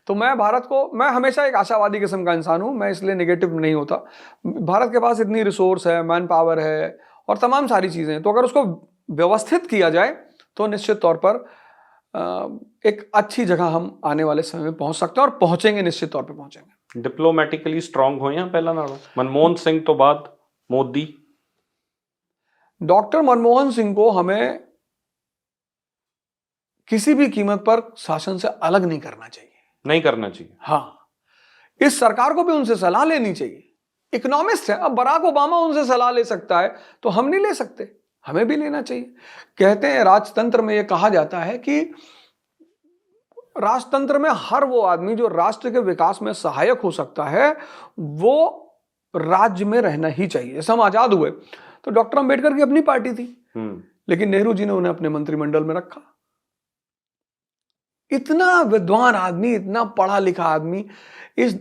तो मैं भारत को, मैं हमेशा एक आशावादी किस्म का इंसान हूं, मैं इसलिए नेगेटिव नहीं होता। भारत के पास इतनी रिसोर्स है, मैन पावर है और तमाम सारी चीज़ें हैं, तो अगर उसको व्यवस्थित किया जाए तो निश्चित तौर पर एक अच्छी जगह हम आने वाले समय में पहुंच सकते हैं, और पहुंचेंगे, निश्चित तौर पर पहुंचेंगे। डिप्लोमैटिकली स्ट्रांग होए हैं पहला नालों? मनमोहन सिंह तो बाद मोदी। डॉक्टर मनमोहन सिंह को हमें किसी भी कीमत पर शासन से अलग नहीं करना चाहिए। नहीं करना चाहिए। हाँ, इस सरकार को भी उनसे सलाह लेनी चाहिए। इकोनॉमिस्ट है, अब बराक ओबामा उनसे सलाह ले सकता है तो हम नहीं ले सकते? हमें भी लेना चाहिए। कहते हैं राजतंत्र में यह कहा जाता है कि राजतंत्र में हर वो आदमी जो राष्ट्र के विकास में सहायक हो सकता है वो राज्य में रहना ही चाहिए। जैसे हम आजाद हुए तो डॉक्टर अंबेडकर की अपनी पार्टी थी, लेकिन नेहरू जी ने उन्हें अपने मंत्रिमंडल में रखा। इतना विद्वान आदमी, इतना पढ़ा लिखा आदमी,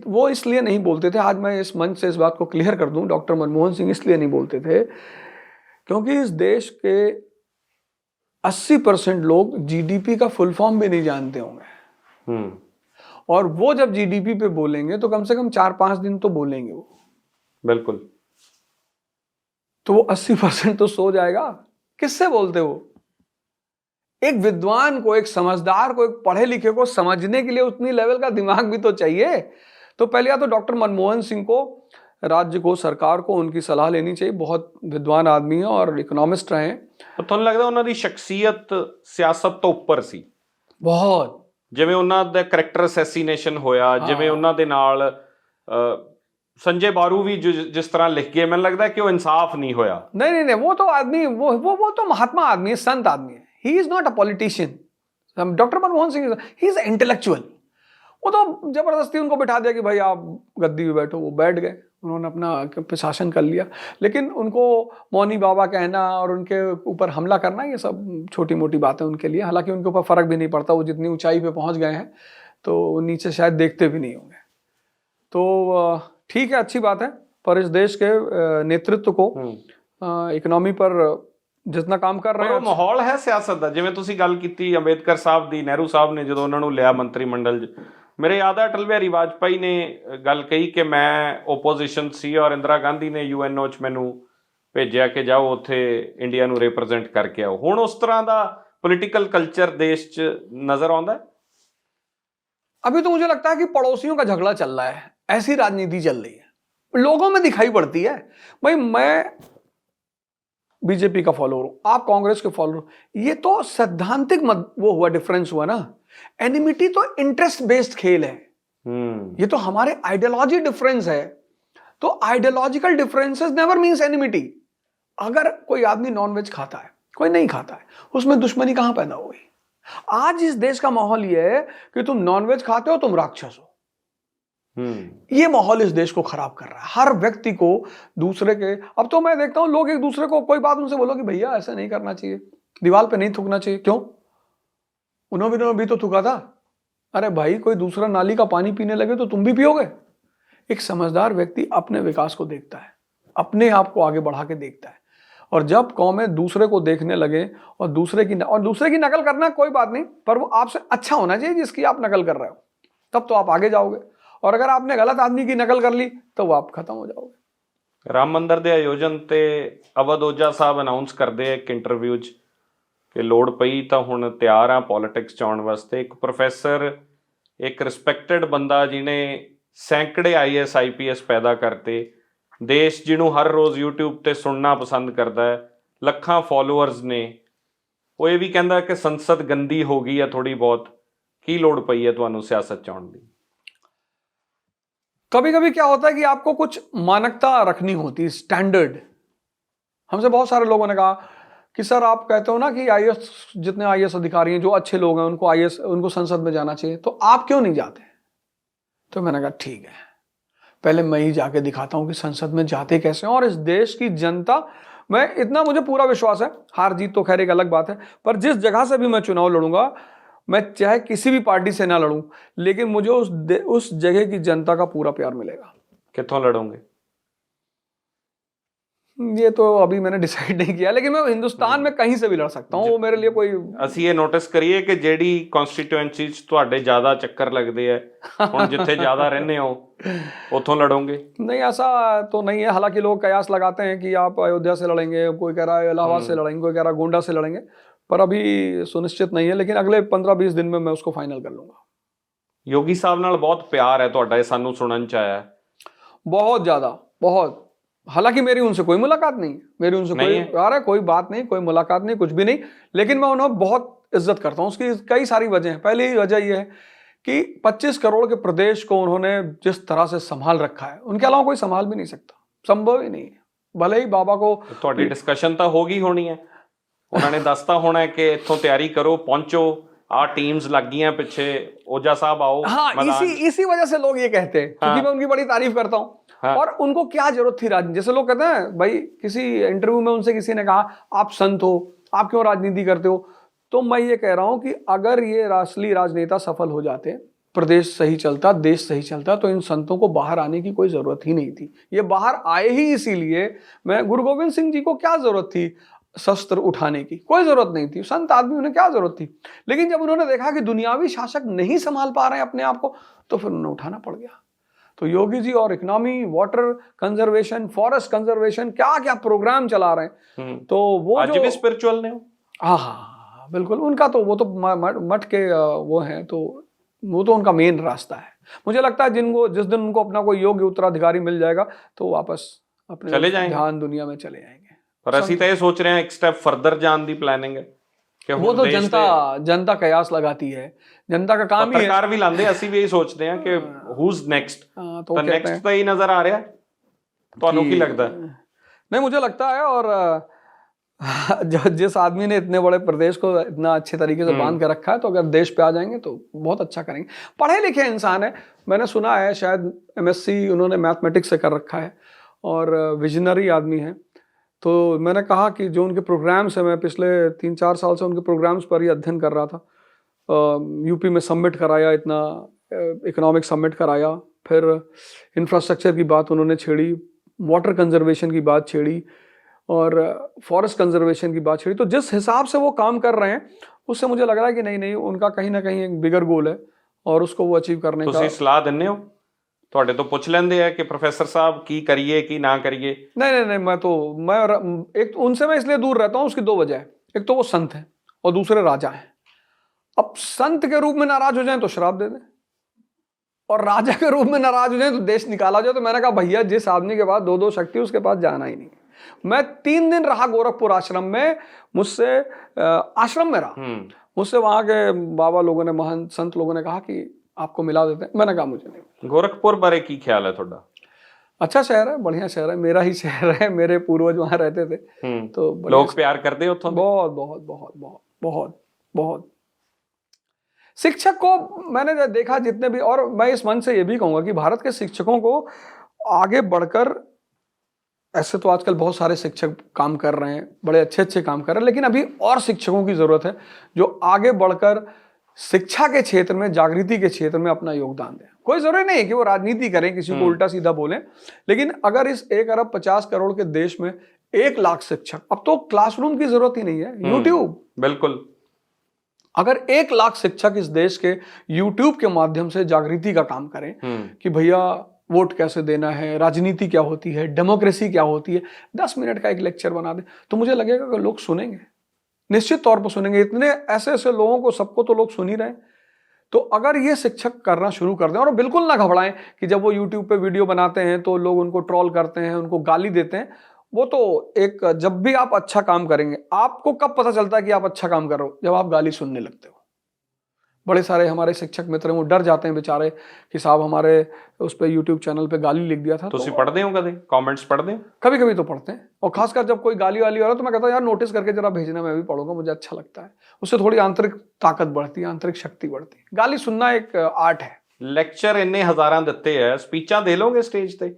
वो इसलिए नहीं बोलते थे, आज मैं इस मंच से इस बात को क्लियर कर दूं, डॉक्टर मनमोहन सिंह इसलिए नहीं बोलते थे क्योंकि इस देश के 80% लोग जीडीपी का फुल फॉर्म भी नहीं जानते होंगे। और वो जब जीडीपी पे बोलेंगे तो कम से कम 4-5 दिन तो बोलेंगे वो। बिल्कुल। तो वो 80% तो सो जाएगा। किससे बोलते वो? एक विद्वान को, एक समझदार को, एक पढ़े लिखे को समझने के लिए उतनी लेवल का दिमाग भी तो चाहिए। तो पहले या तो डॉक्टर मनमोहन सिंह को, राज्य को, सरकार को उनकी सलाह लेनी चाहिए। बहुत विद्वान आदमी है और इकोनॉमिस्ट रहे। ਤੁਹਾਨੂੰ ਲੱਗਦਾ ਉਹਨਾਂ ਦੀ ਸ਼ਖਸੀਅਤ ਸਿਆਸਤ ਤੋਂ ਉੱਪਰ ਸੀ? ਬਹੁਤ। ਜਿਵੇਂ ਉਹਨਾਂ ਦਾ ਕਰੈਕਟਰ ਅਸੈਸੀਨੇਸ਼ਨ ਹੋਇਆ, ਜਿਵੇਂ ਉਹਨਾਂ ਦੇ ਨਾਲ संजय बारू भी जिस तरह लिख गए, मैंने लगता है कि वो इंसाफ नहीं होया। नहीं, वो तो आदमी, वो तो महात्मा आदमी है, संत आदमी है। He is not a politician. Doctor Manmohan Singh he is intellectual. वो तो जबरदस्ती उनको बिठा दिया कि भाई आप गद्दी पे बैठो, वो बैठ गए, उन्होंने अपना शासन कर लिया। लेकिन उनको मौनी बाबा कहना और उनके ऊपर हमला करना, ये सब छोटी मोटी बातें उनके लिए। हालांकि उनके ऊपर फर्क भी नहीं पड़ता, वो जितनी ऊंचाई पे पहुंच गए हैं तो नीचे शायद देखते भी नहीं होंगे। तो ठीक है, अच्छी बात है, पर इस देश के नेतृत्व को इकोनॉमी पर जितना काम कर रहे हैं। माहौल है सियासत ਦਾ, ਜਿਵੇਂ ਤੁਸੀਂ ਗੱਲ ਕੀਤੀ ਅੰਬੇਦਕਰ ਸਾਹਿਬ ਦੀ, ਨਹਿਰੂ ਸਾਹਿਬ ਨੇ ਜਦੋਂ ਉਹਨਾਂ ਨੂੰ ਲਿਆ ਮੰਤਰੀ ਮੰਡਲ 'ਚ, ਮੇਰੇ ਯਾਦ ਹੈ ਅਟਲ ਬਿਹਾਰੀ ਵਾਜਪਾਈ ਨੇ ਗੱਲ ਕਹੀ ਕਿ ਮੈਂ ਓਪੋਜੀਸ਼ਨ ਸੀ ਔਰ ਇੰਦਰਾ ਗਾਂਧੀ ਨੇ ਯੂਐਨਓ 'ਚ ਮੈਨੂੰ ਭੇਜਿਆ ਕਿ ਜਾਓ ਉੱਥੇ ਇੰਡੀਆ ਨੂੰ ਰਿਪਰੈਜ਼ੈਂਟ ਕਰਕੇ ਆਓ। ਹੁਣ ਉਸ ਤਰ੍ਹਾਂ ਦਾ ਪੋਲੀਟੀਕਲ ਕਲਚਰ देश 'ਚ नजर ਆਉਂਦਾ है? अभी तो मुझे लगता है कि पड़ोसियों का झगड़ा चल रहा है, ऐसी राजनीति चल रही है। लोगों में दिखाई पड़ती है। भाई मैं बीजेपी का फॉलोअर हूं, आप कांग्रेस के फॉलोअर हो, ये तो सैद्धांतिक वो हुआ, डिफरेंस हुआ ना। एनिमिटी तो इंटरेस्ट बेस्ड खेल है, ये तो हमारे आइडियोलॉजी डिफरेंस है। तो ideological differences never means enmity. अगर कोई आदमी नॉनवेज खाता है, कोई नहीं खाता है, उसमें दुश्मनी कहां पैदा हुई? आज इस देश का माहौल यह है कि तुम नॉनवेज खाते हो, तुम राक्षस हो। ये माहौल इस देश को खराब कर रहा है। हर व्यक्ति को दूसरे के, अब तो मैं देखता हूं लोग एक दूसरे को, कोई बात उनसे बोलो कि भैया ऐसा नहीं करना चाहिए, दीवार पे नहीं थूकना चाहिए, क्यों? उन्होंने भी तो थूका था। अरे भाई, कोई दूसरा नाली का पानी पीने लगे तो तुम भी पियोगे? एक समझदार व्यक्ति अपने विकास को देखता है, अपने आप को आगे बढ़ा के देखता है। और जब कौमें दूसरे को देखने लगे और दूसरे की नकल करना कोई बात नहीं, पर वो आपसे अच्छा होना चाहिए जिसकी आप नकल कर रहे हो, तब तो आप आगे जाओगे। और अगर आपने गलत आदमी की नकल कर ली तो वो आप खत्म हो जाओगे। राम मंदिर ਦੇ ਆਯੋਜਨ ਤੇ ਅਵਧ ਓਝਾ ਸਾਹਿਬ ਅਨਾਉਂਸ ਕਰਦੇ ਇੱਕ ਇੰਟਰਵਿਊ 'ਚ ਕਿ ਲੋੜ ਪਈ ਤਾਂ ਹੁਣ ਤਿਆਰ ਆ ਪੋਲਿਟਿਕਸ 'ਚ ਆਉਣ ਵਾਸਤੇ। ਇੱਕ ਪ੍ਰੋਫੈਸਰ, ਇੱਕ ਰਿਸਪੈਕਟਡ ਬੰਦਾ ਜਿਹਨੇ ਸੈਂਕੜੇ IAS IPS ਪੈਦਾ ਕਰਤੇ, ਦੇਸ਼ ਜਿਹਨੂੰ ਹਰ ਰੋਜ਼ YouTube ਤੇ ਸੁਣਨਾ ਪਸੰਦ ਕਰਦਾ ਹੈ, ਲੱਖਾਂ ਫੋਲੋਅਰਸ ਨੇ, ਉਹ ਇਹ ਵੀ ਕਹਿੰਦਾ ਕਿ ਸੰਸਦ ਗੰਦੀ ਹੋ ਗਈ ਆ ਥੋੜੀ ਬਹੁਤ। ਕੀ ਲੋੜ ਪਈ ਹੈ ਤੁਹਾਨੂੰ ਸਿਆਸਤ 'ਚ ਆਉਣ ਦੀ? कभी कभी क्या होता है कि आपको कुछ मानकता रखनी होती है, स्टैंडर्ड। हमसे बहुत सारे लोगों ने कहा कि सर आप कहते हो ना कि IAS, जितने IAS अधिकारी हैं, जो अच्छे लोग हैं, उनको संसद में जाना चाहिए, तो आप क्यों नहीं जाते? तो मैंने कहा ठीक है, पहले मैं ही जाके दिखाता हूं कि संसद में जाते कैसे हैं। और इस देश की जनता, मैं इतना, मुझे पूरा विश्वास है, हार जीत तो खैर एक अलग बात है, पर जिस जगह से भी मैं चुनाव लड़ूंगा, मैं चाहे किसी भी पार्टी से ना लड़ूं, लेकिन मुझे उस जगह की जनता का पूरा प्यार मिलेगा। कित्थों लड़ोगे? ये तो अभी मैंने डिसाइड नहीं किया, लेकिन मैं हिंदुस्तान में कहीं से भी लड़ सकता हूं, वो मेरे लिए कोई। ਅਸੀਂ ਇਹ ਨੋਟਿਸ ਕਰੀਏ ਕਿ ਜਿਹੜੀ ਕਨਸਟੀਟੂਐਂਸੀ 'ਚ ਤੁਹਾਡੇ ਜ਼ਿਆਦਾ ਚੱਕਰ ਲੱਗਦੇ ਆ, ਹੁਣ ਜਿੱਥੇ ਜ਼ਿਆਦਾ ਰਹਿੰਦੇ ਹੋ ਉੱਥੋਂ लड़ोगे? नहीं, ऐसा तो नहीं है। हालांकि लोग कयास लगाते हैं कि आप अयोध्या से लड़ेंगे, कोई कह रहा है इलाहाबाद से लड़ेंगे, कोई कह रहा है गोंडा से लड़ेंगे, पर अभी सुनिश्चित नहीं है। लेकिन अगले 15-20 दिन में मैं उसको फाइनल कर लूंगा। योगी साहब नाल बहुत प्यार है ਤੁਹਾਡਾ, ਇਹ ਸਾਨੂੰ ਸੁਣਨ ਚ आया? बहुत ज्यादा, बहुत। हालांकि मेरी उनसे कोई मुलाकात नहीं, मेरी उनसे कोई बात नहीं, कोई मुलाकात नहीं, कुछ भी नहीं। लेकिन मैं उन्हें बहुत इज्जत करता हूँ। उसकी कई सारी वजह हैं। पहली वजह यह है कि 25 करोड़ के प्रदेश को उन्होंने जिस तरह से संभाल रखा है, उनके अलावा कोई संभाल भी नहीं सकता, संभव ही नहीं है। भले ही बाबा को ਤੁਹਾਡੀ डिस्कशन तो होगी होनी है, उन्होंने दसता होना है कि इत्थों तैयारी करो, पहुंचो, आ टीम्स लग गई हैं पीछे, ओझा साहब आओ। हाँ, इसी वजह से लोग ये कहते हैं, क्योंकि मैं उनकी बड़ी तारीफ करता हूँ। और उनको क्या जरूरत थी राजनीति? जैसे लोग कहते हैं, भाई किसी इंटरव्यू में उनसे किसी ने कहा आप संत हो, आप क्यों राजनीति करते हो? तो मैं ये कह रहा हूं कि अगर ये असली राजनेता सफल हो जाते, प्रदेश सही चलता, देश सही चलता, तो इन संतों को बाहर आने की कोई जरूरत ही नहीं थी। ये बाहर आए ही इसीलिए। मैं गुरु गोविंद सिंह जी को क्या जरूरत थी शस्त्र उठाने की? कोई जरूरत नहीं थी। संत आदमी, उन्हें क्या जरूरत थी? लेकिन जब उन्होंने देखा कि दुनियावी शासक नहीं संभाल पा रहे हैं अपने आप को, तो फिर उन्हें उठाना पड़ गया। तो योगी जी और economy, water conservation, forest conservation, क्या क्या प्रोग्राम चला रहे हैं। तो वो आज भी स्पिरिचुअल ने, हाँ बिल्कुल, उनका तो वो तो मठ के वो हैं, तो वो तो उनका मेन रास्ता है। मुझे लगता है जिस दिन उनको अपना कोई योग्य उत्तराधिकारी मिल जाएगा, तो वापस अपने चले जाएंगे, ध्यान दुनिया में चले जाएंगे। पर ਅਸੀਂ ਤਾਂ ਇਹ सोच रहे हैं एक स्टेप फर्दर जान दी प्लानिंग है कि वो तो जनता कयास लगाती है, जनता का काम ही है। पत्रकार भी लांदे, ਅਸੀਂ ਵੀ ਇਹੀ ਸੋਚਦੇ ਹਾਂ ਕਿ who's next, तो नेक्स्ट ਤਾਂ ਹੀ नजर आ रहा। ਤੁਹਾਨੂੰ ਕੀ लगता है? नहीं, मुझे लगता है, और जिस आदमी ने इतने बड़े प्रदेश को इतना अच्छे तरीके से बांध के रखा है, तो अगर देश पे आ जाएंगे तो बहुत अच्छा करेंगे। पढ़े लिखे इंसान है, मैंने सुना है शायद MSc उन्होंने मैथमेटिक्स से कर रखा है, और विजनरी आदमी है। तो मैंने कहा कि जो उनके प्रोग्राम्स हैं, मैं पिछले 3-4 साल से उनके प्रोग्राम्स पर ही अध्ययन कर रहा था। यूपी में समिट कराया, इतना इकोनॉमिक समिट कराया, फिर इंफ्रास्ट्रक्चर की बात उन्होंने छेड़ी, वाटर कंजर्वेशन की बात छेड़ी, और फॉरेस्ट कंजर्वेशन की बात छेड़ी। तो जिस हिसाब से वो काम कर रहे हैं, उससे मुझे लग रहा है कि नहीं, उनका कहीं ना कहीं एक बिगर गोल है, और उसको वो अचीव करने का। ਤੁਸੀਂ ਸਲਾਹ ਦਿੰਦੇ ਹੋ? ਤੁਹਾਡੇ ਤੋਂ ਪੁੱਛ ਲੈਂਦੇ ਆ कि प्रोफेसर साहब की करिए की ना करिए? नहीं, मैं एक तो उनसे मैं इसलिए दूर रहता हूँ, उसकी 2 वजह है। एक तो वो संत हैं, और दूसरे राजा हैं। अब संत के रूप में नाराज हो जाएं तो श्राप दे दें, और राजा के रूप में नाराज हो जाए तो देश निकाला जाए। तो मैंने कहा भैया जिस आदमी के पास 2-2 शक्ति उसके पास जाना ही नहीं। मैं 3 दिन रहा गोरखपुर आश्रम में, मुझसे आश्रम में रहा, मुझसे वहां के बाबा लोगों ने, महान संत लोगों ने कहा कि आपको मिला देते हैं। मैंने कहा मुझे नहीं। गोरखपुर बारे की ख्याल है थोड़ा? अच्छा शहर है, बढ़िया शहर है, मेरा ही शहर है, मेरे पूर्वज वहां रहते थे। तो लोग प्यार करते हो? बहुत बहुत बहुत बहुत बहुत बहुत। शिक्षक को मैंने देखा जितने भी, और मैं इस मन से ये भी कहूंगा कि भारत के शिक्षकों को आगे बढ़कर, ऐसे तो आजकल बहुत सारे शिक्षक काम कर रहे हैं, बड़े अच्छे अच्छे काम कर रहे हैं, लेकिन अभी और शिक्षकों की जरूरत है जो आगे बढ़कर शिक्षा के क्षेत्र में, जागृति के क्षेत्र में अपना योगदान दें। कोई जरूरी नहीं कि वो राजनीति करें, किसी को उल्टा सीधा बोलें, लेकिन अगर इस 1 अरब 50 करोड़ के देश में 1 लाख शिक्षक, अब तो क्लासरूम की जरूरत ही नहीं है, यूट्यूब। बिल्कुल। अगर 1 लाख शिक्षक इस देश के यूट्यूब के माध्यम से जागृति का काम करें कि भैया वोट कैसे देना है, राजनीति क्या होती है, डेमोक्रेसी क्या होती है, 10 मिनट का एक लेक्चर बना दें, तो मुझे लगेगा कि लोग सुनेंगे, निश्चित तौर पर सुनेंगे। इतने ऐसे ऐसे लोगों को, सबको तो लोग सुन ही रहे। तो अगर ये शिक्षक करना शुरू कर दें, और बिल्कुल ना घबराएं कि जब वो यूट्यूब पे वीडियो बनाते हैं तो लोग उनको ट्रोल करते हैं, उनको गाली देते हैं। वो तो एक, जब भी आप अच्छा काम करेंगे, आपको कब पता चलता है कि आप अच्छा काम कर रहे हो? जब आप गाली सुनने लगते हो। बड़े सारे हमारे शिक्षक मित्र हैं, वो डर जाते हैं बेचारे कि साहब हमारे उस पर यूट्यूब चैनल पे गाली लिख दिया था। तो पढ़ते हो कभी कमेंट्स? पढ़ते हैं कभी कभी तो पढ़ते हैं, और खासकर जब कोई गाली वाली हो रहा है तो मैं कहता हूँ यार नोटिस करके जरा भेजना, मैं भी पढ़ूंगा, मुझे अच्छा लगता है। उससे थोड़ी आंतरिक ताकत बढ़ती है, आंतरिक शक्ति बढ़ती है। गाली सुनना एक आर्ट है। लेक्चर इन्ने हजारां दिते है, स्पीचां दे लोगे स्टेज पे?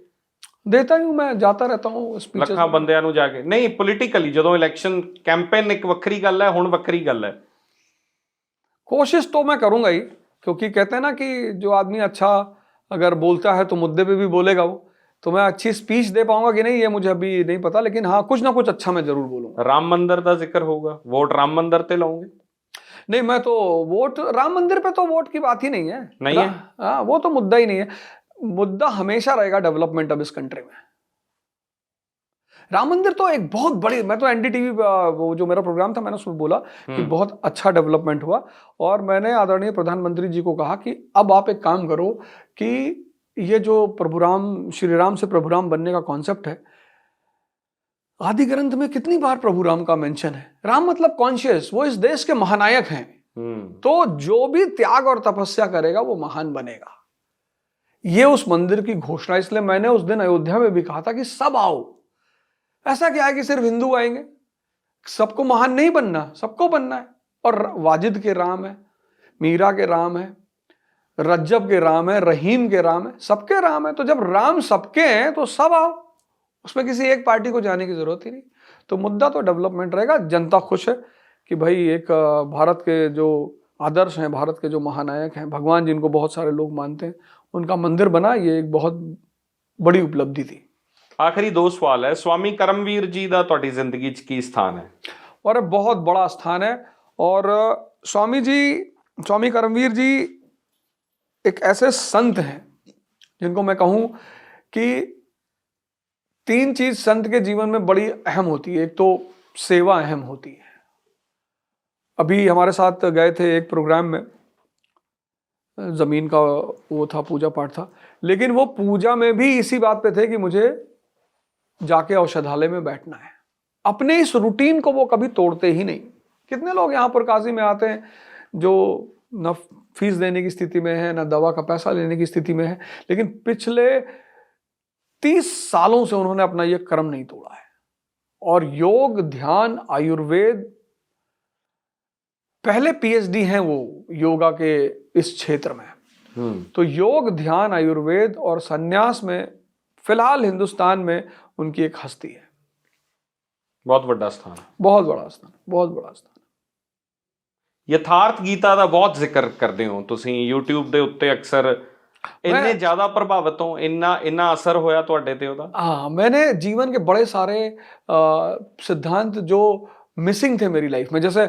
देता हूं, मैं जाता रहता हूं स्पीचेस। ਲੱਖਾਂ ਬੰਦਿਆਂ ਨੂੰ ਜਾ ਕੇ ਨਹੀਂ, ਪੋਲੀਟੀਕਲੀ ਜਦੋਂ ਇਲੈਕਸ਼ਨ ਕੈਂਪੇਨ ਇੱਕ ਵੱਖਰੀ ਗੱਲ ਹੈ, ਹੁਣ ਵੱਖਰੀ ਗੱਲ ਹੈ। कोशिश तो मैं करूंगा ही, क्योंकि कहते हैं ना कि जो आदमी अच्छा अगर बोलता है तो मुद्दे पे भी बोलेगा वो। तो मैं अच्छी स्पीच दे पाऊंगा कि नहीं ये मुझे अभी नहीं पता, लेकिन हाँ कुछ ना कुछ अच्छा मैं जरूर बोलूंगा। राम मंदिर का जिक्र होगा, वोट राम मंदिर पे लाओगे? नहीं, मैं तो वोट राम मंदिर पे तो वोट की बात ही नहीं है। नहीं है? हाँ, वो तो मुद्दा ही नहीं है। मुद्दा हमेशा रहेगा डेवलपमेंट ऑफ इस कंट्री में। राम मंदिर तो एक बहुत बड़ी, मैं तो एनडीटीवी वो जो मेरा प्रोग्राम था मैंने उसमें बोला कि बहुत अच्छा डेवलपमेंट हुआ, और मैंने आदरणीय प्रधानमंत्री जी को कहा कि अब आप एक काम करो कि ये जो प्रभु राम, श्री राम से प्रभु राम बनने का कॉन्सेप्ट है, आदि ग्रंथ में कितनी बार प्रभु राम का मेंशन है। राम मतलब कॉन्शियस, वो इस देश के महानायक हैं। तो जो भी त्याग और तपस्या करेगा वो महान बनेगा। ये उस मंदिर की घोषणा, इसलिए मैंने उस दिन अयोध्या में भी कहा था कि सब आओ। ऐसा क्या है कि सिर्फ हिंदू आएंगे? सबको महान नहीं बनना, सबको बनना है। और वाजिद के राम है, मीरा के राम है, रज्जब के राम है, रहीम के राम है, सबके राम है। तो जब राम सबके हैं तो सब आओ, उसमें किसी एक पार्टी को जाने की जरूरत ही नहीं। तो मुद्दा तो डेवलपमेंट रहेगा। जनता खुश है कि भाई एक भारत के जो आदर्श हैं, भारत के जो महानायक हैं, भगवान जिनको बहुत सारे लोग मानते हैं, उनका मंदिर बना, ये एक बहुत बड़ी उपलब्धि थी। आखिरी 2 सवाल है। स्वामी करमवीर जी का ਤੁਹਾਡੀ ਜ਼ਿੰਦਗੀ 'ਚ ਕੀ ਸਥਾਨ है? और बहुत बड़ा स्थान है। और स्वामी करमवीर जी एक ऐसे संत हैं जिनको मैं कहूं कि 3 चीज संत के जीवन में बड़ी अहम होती है। एक तो सेवा अहम होती है। अभी हमारे साथ गए थे एक प्रोग्राम में, जमीन का वो था, पूजा पाठ था, लेकिन वो पूजा में भी इसी बात पे थे कि मुझे जाके औषधालय में बैठना है। अपने इस रूटीन को वो कभी तोड़ते ही नहीं। कितने लोग यहाँ पर काजी में आते हैं जो न फीस देने की स्थिति में है, न दवा का पैसा लेने की स्थिति में है, लेकिन पिछले 30 सालों से उन्होंने अपना ये कर्म नहीं तोड़ा है। और योग, ध्यान, आयुर्वेद, पहले पीएचडी हैं वो योगा के इस क्षेत्र में। तो योग, ध्यान, आयुर्वेद और संन्यास में फिलहाल हिंदुस्तान में उनकी एक हस्ती है। बहुत बड़ा स्थान, बहुत बड़ा स्थान, बहुत बड़ा स्थान। यथार्थ गीता ਦਾ ਬਹੁਤ ਜ਼ਿਕਰ ਕਰਦੇ ਹੋ ਤੁਸੀਂ YouTube ਦੇ ਉੱਤੇ ਅਕਸਰ। ਇੰਨੇ ਜ਼ਿਆਦਾ ਪ੍ਰਭਾਵਿਤ ਹੋ, ਇੰਨਾ ਅਸਰ ਹੋਇਆ ਤੁਹਾਡੇ ਤੇ ਉਹਦਾ? हाँ, मैंने जीवन के बड़े सारे सिद्धांत जो मिसिंग थे मेरी लाइफ में, जैसे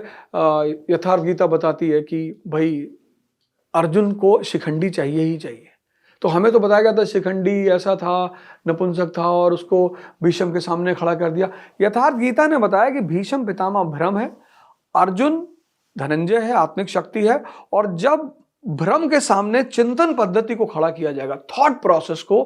यथार्थ गीता बताती है कि भाई अर्जुन को शिखंडी चाहिए ही चाहिए। तो हमें तो बताया गया था शिखंडी ऐसा था, नपुंसक था, और उसको भीष्म के सामने खड़ा कर दिया। यथार्थ गीता ने बताया कि भीष्म पितामह भ्रम है, अर्जुन धनंजय है, आत्मिक शक्ति है। और जब भ्रम के सामने चिंतन पद्धति को खड़ा किया जाएगा, थॉट प्रोसेस को,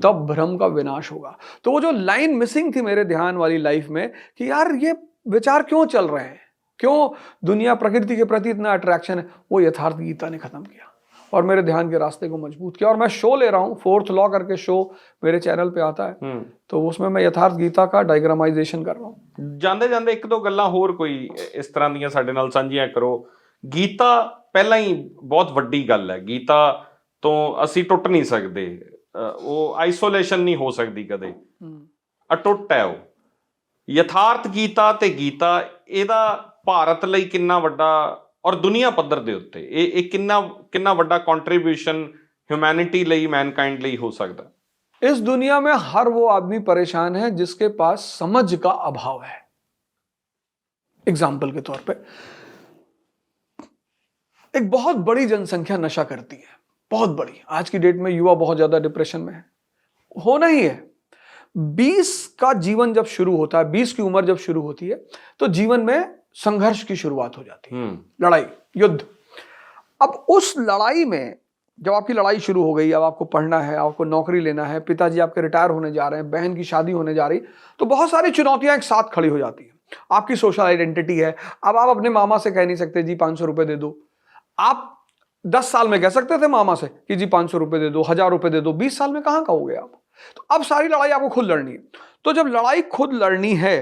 तब भ्रम का विनाश होगा। तो वो जो लाइन मिसिंग थी मेरे ध्यान वाली लाइफ में कि यार ये विचार क्यों चल रहे हैं, क्यों दुनिया प्रकृति के प्रति इतना अट्रैक्शन है, वो यथार्थ गीता ने खत्म किया और मेरे ध्यान के रास्ते को मजबूत किया। और मैं शो ले रहा हूँ, 4th लॉ करके शो मेरे चैनल पे आता है, तो उसमें मैं यथार्थ गीता का डायग्रामाइजेशन कर रहा हूँ। ਜਾਂਦੇ ਜਾਂਦੇ ਇੱਕ ਦੋ ਗੱਲਾਂ ਹੋਰ ਕੋਈ ਇਸ ਤਰ੍ਹਾਂ ਦੀਆਂ ਸਾਡੇ ਨਾਲ ਸਾਂਝੀਆਂ ਕਰੋ। ਗੀਤਾ ਪਹਿਲਾਂ ਹੀ ਬਹੁਤ ਵੱਡੀ ਗੱਲ ਹੈ, ਗੀਤਾ ਤੋਂ ਅਸੀਂ ਟੁੱਟ ਨਹੀਂ ਸਕਦੇ, ਉਹ ਆਈਸੋਲੇਸ਼ਨ ਨਹੀਂ ਹੋ ਸਕਦੀ ਕਦੇ, ਅਟੁੱਟ ਹੈ ਉਹ। ਯਥਾਰਥ ਗੀਤਾ ਤੇ ਗੀਤਾ ਇਹਦਾ ਭਾਰਤ ਲਈ ਕਿੰਨਾ ਵੱਡਾ ਔਰ ਦੁਨੀਆ ਪੱਧਰ ਦੇ ਉੱਤੇ ਇਹ ਕਿੰਨਾ ਵੱਡਾ ਕੰਟਰੀਬਿਊਸ਼ਨ ਹਿਊਮੈਨਿਟੀ ਲਈ, ਮੈਨਕਾइंड ਲਈ ਹੋ ਸਕਦਾ। इस दुनिया में हर वो आदमी परेशान है जिसके पास समझ का अभाव है। एग्जाम्पल के तौर पे एक बहुत बड़ी जनसंख्या नशा करती है, बहुत बड़ी। आज की डेट में युवा बहुत ज्यादा डिप्रेशन में है, होना ही है। 20 का जीवन जब शुरू होता है, 20 की उम्र जब शुरू होती है, तो जीवन में संघर्ष की शुरुआत हो जाती है, लड़ाई, युद्ध। अब उस लड़ाई में जब आपकी लड़ाई शुरू हो गई, अब आपको पढ़ना है, आपको नौकरी लेना है, पिताजी आपके रिटायर होने जा रहे हैं, बहन की शादी होने जा रही, तो बहुत सारी चुनौतियां एक साथ खड़ी हो जाती हैं। आपकी सोशल आइडेंटिटी है। अब आप अपने मामा से कह नहीं सकते जी 500 रुपए दे दो। आप 10 साल में कह सकते थे मामा से कि जी 500 रुपए दे दो, 1000 रुपए दे दो। 20 साल में कहां कहोगे आप? तो अब सारी लड़ाई आपको खुद लड़नी है। तो जब लड़ाई खुद लड़नी है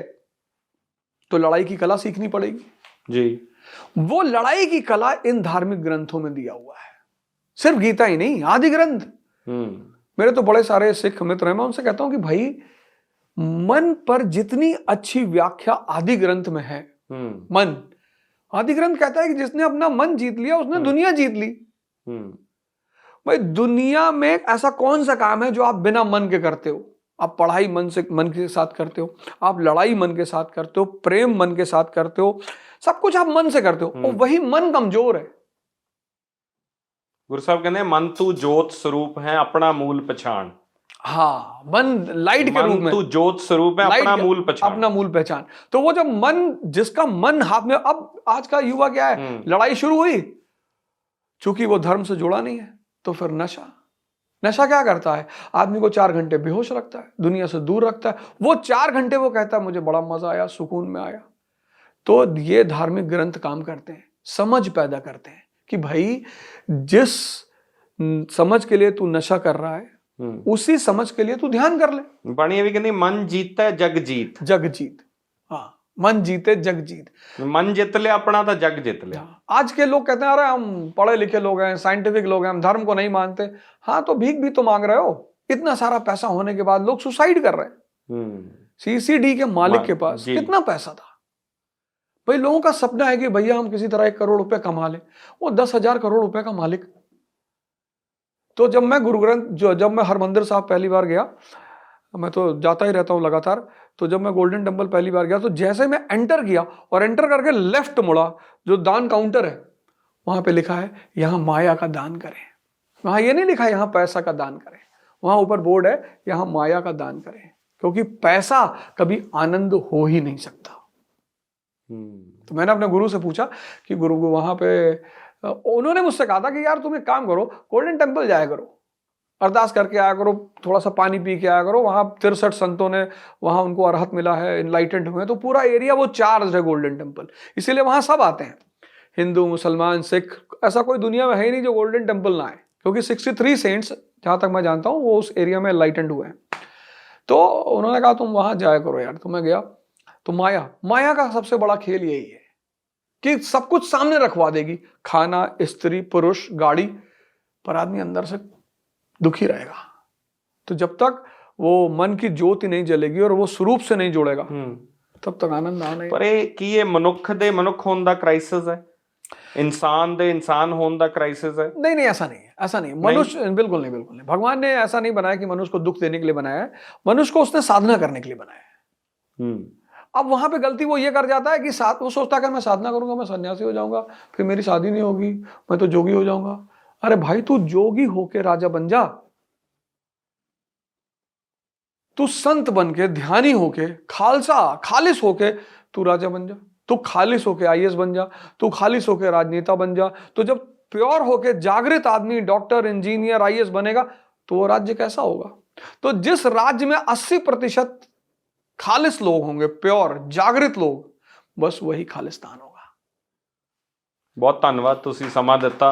तो लड़ाई की कला सीखनी पड़ेगी जी। वो लड़ाई की कला इन धार्मिक ग्रंथों में दिया हुआ है, सिर्फ गीता ही नहीं, आदि ग्रंथ। मेरे तो बड़े सारे सिख मित्र हैं, मैं उनसे कहता हूं कि भाई मन पर जितनी अच्छी व्याख्या आदि ग्रंथ में है, मन, आदि ग्रंथ कहता है कि जिसने अपना मन जीत लिया उसने दुनिया जीत ली। भाई दुनिया में ऐसा कौन सा काम है जो आप बिना मन के करते हो? आप पढ़ाई मन के साथ करते हो, आप लड़ाई मन के साथ करते हो, प्रेम मन के साथ करते हो, सब कुछ आप मन से करते हो। और वही मन कमजोर है। गुरु साहब कहते हैं मन तू जोत स्वरूप है, अपना मूल पहचान। हाँ, मन लाइट के रूप में, तू जोत स्वरूप है, अपना मूल पहचान, अपना मूल पहचान। तो वो जब मन, जिसका मन हाथ में, अब आज का युवा क्या है, लड़ाई शुरू हुई, चूंकि वो धर्म से जुड़ा नहीं है, तो फिर नशा क्या करता है? आदमी को 4 घंटे बेहोश रखता है, दुनिया से दूर रखता है। वो 4 घंटे वो कहता है मुझे बड़ा मजा आया, सुकून में आया। तो ये धार्मिक ग्रंथ काम करते हैं, समझ पैदा करते हैं कि भाई जिस समझ के लिए तू नशा कर रहा है, उसी समझ के लिए तू ध्यान कर ले। बाणी भी कहती मन जीता जग जीत। जग जीत, हाँ, मन जीते जग जीत। मन जित ले अपना तो जग जित ले। आज के लोग कहते हैं अरे हम पढ़े लिखे लोग हैं, साइंटिफिक लोग हैं, हम धर्म को नहीं मानते। हाँ, तो भीख भी तो मांग रहे हो। इतना सारा पैसा होने के बाद लोग सुसाइड कर रहे हैं। CCD के मालिक के पास कितना पैसा था? भाई लोगों का सपना है कि भैया हम किसी तरह 1 करोड़ रुपए कमा लें। वो 10,000 करोड़ रुपए का मालिक। तो जब मैं गुरु ग्रंथ, जब मैं हरमंदिर साहब पहली बार गया, मैं तो जाता ही रहता हूँ लगातार, तो जब मैं गोल्डन टेम्पल पहली बार गया, तो जैसे मैं एंटर किया और एंटर करके लेफ्ट मुड़ा, जो दान काउंटर है वहां पे लिखा है यहाँ माया का दान करें। वहां ये नहीं लिखा है यहाँ पैसा का दान करें, वहां ऊपर बोर्ड है यहाँ माया का दान करें, क्योंकि पैसा कभी आनंद हो ही नहीं सकता। तो मैंने अपने गुरु से पूछा कि गुरु वहां पे, उन्होंने मुझसे कहा था कि यार तुम एक काम करो, गोल्डन टेम्पल जाया करो, अरदास करके आया करो, थोड़ा सा पानी पी के आया करो। वहां 63 संतों ने, वहां उनको अरहत मिला है, इनलाइटेंड हुए, तो पूरा एरिया वो चार्ज है गोल्डन टेम्पल, इसीलिए वहां सब आते हैं, हिंदू, मुसलमान, सिख। ऐसा कोई दुनिया में है ही नहीं जो गोल्डन टेम्पल ना है, क्योंकि 63 सेंट्स जहां तक मैं जानता हूं वो उस एरिया में इनलाइटेंड हुए हैं। तो उन्होंने कहा तुम वहां जाया करो यार। तो मैं गया, तो माया का सबसे बड़ा खेल यही है कि सब कुछ सामने रखवा देगी, खाना, स्त्री, पुरुष, गाड़ी, पर आदमी अंदर से दुखी रहेगा। तो जब तक वो मन की ज्योति नहीं जलेगी और वो स्वरूप से नहीं जुड़ेगा, तब तक आनंद आना नहीं। पर ये मनुख दे मनुख होने दा क्राइसिस है, इंसान दे इंसान होने दा क्राइसिस है। नहीं, ऐसा नहीं है, ऐसा नहीं। मनुष्य बिल्कुल नहीं। भगवान ने ऐसा नहीं बनाया कि मनुष्य को दुख देने के लिए बनाया है, मनुष्य को उसने साधना करने के लिए बनाया है। अब वहां पे गलती वो ये कर जाता है कि वो सोचता है कि मैं साधना करूंगा, मैं सन्यासी हो जाऊंगा, फिर मेरी शादी नहीं होगी, मैं तो जोगी हो जाऊंगा। अरे भाई तू जोगी होके राजा बन जा, तू संत बन के, ध्यानी होके, खालिस होके तू राजा बन जा, तू खालिस होके IAS बन जा, तू खालिस होके राजनेता बन जा। तो जब प्योर होके जागृत आदमी डॉक्टर, इंजीनियर, आईएएस बनेगा तो वो राज्य कैसा होगा? तो जिस राज्य में 80% खालिस लोग होंगे, प्योर जागृत लोग, बस वही खालिस्तान होगा। ਬਹੁਤ ਧੰਨਵਾਦ, ਤੁਸੀਂ ਸਮਾਂ ਦਿੱਤਾ,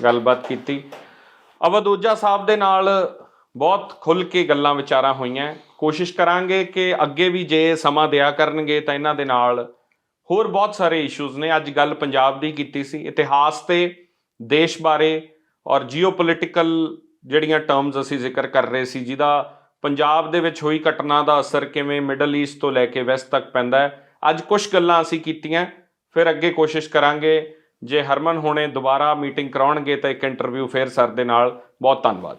ਗੱਲਬਾਤ ਕੀਤੀ। ਅਵਧੂਜਾ ਸਾਹਿਬ ਦੇ ਨਾਲ ਬਹੁਤ ਖੁੱਲ੍ਹ ਕੇ ਗੱਲਾਂ ਵਿਚਾਰਾਂ ਹੋਈਆਂ। ਕੋਸ਼ਿਸ਼ ਕਰਾਂਗੇ ਕਿ ਅੱਗੇ ਵੀ ਜੇ ਸਮਾਂ ਦਿਆ ਕਰਨਗੇ ਤਾਂ ਇਹਨਾਂ ਦੇ ਨਾਲ ਹੋਰ ਬਹੁਤ ਸਾਰੇ ਇਸ਼ੂਜ਼ ਨੇ। ਅੱਜ ਗੱਲ ਪੰਜਾਬ ਦੀ ਕੀਤੀ ਸੀ, ਇਤਿਹਾਸ ਤੇ ਦੇਸ਼ ਬਾਰੇ ਔਰ ਜੀਓਪੋਲੀਟੀਕਲ ਜਿਹੜੀਆਂ ਟਰਮਸ ਅਸੀਂ ਜ਼ਿਕਰ ਕਰ ਰਹੇ ਸੀ, ਜਿਹਦਾ ਪੰਜਾਬ ਦੇ ਵਿੱਚ ਹੋਈ ਘਟਨਾ ਦਾ ਅਸਰ ਕਿਵੇਂ ਮਿਡਲ ਈਸਟ ਤੋਂ ਲੈ ਕੇ ਵੈਸਟ ਤੱਕ ਪੈਂਦਾ ਹੈ। ਅੱਜ ਕੁਝ ਗੱਲਾਂ ਅਸੀਂ ਕੀਤੀਆਂ, ਫਿਰ ਅੱਗੇ ਕੋਸ਼ਿਸ਼ ਕਰਾਂਗੇ ਜੇ ਹਰਮਨ ਹੁਣੇ ਦੁਬਾਰਾ ਮੀਟਿੰਗ ਕਰਾਉਣਗੇ ਤਾਂ ਇੱਕ ਇੰਟਰਵਿਊ ਫਿਰ ਸਰ ਦੇ ਨਾਲ। ਬਹੁਤ ਧੰਨਵਾਦ।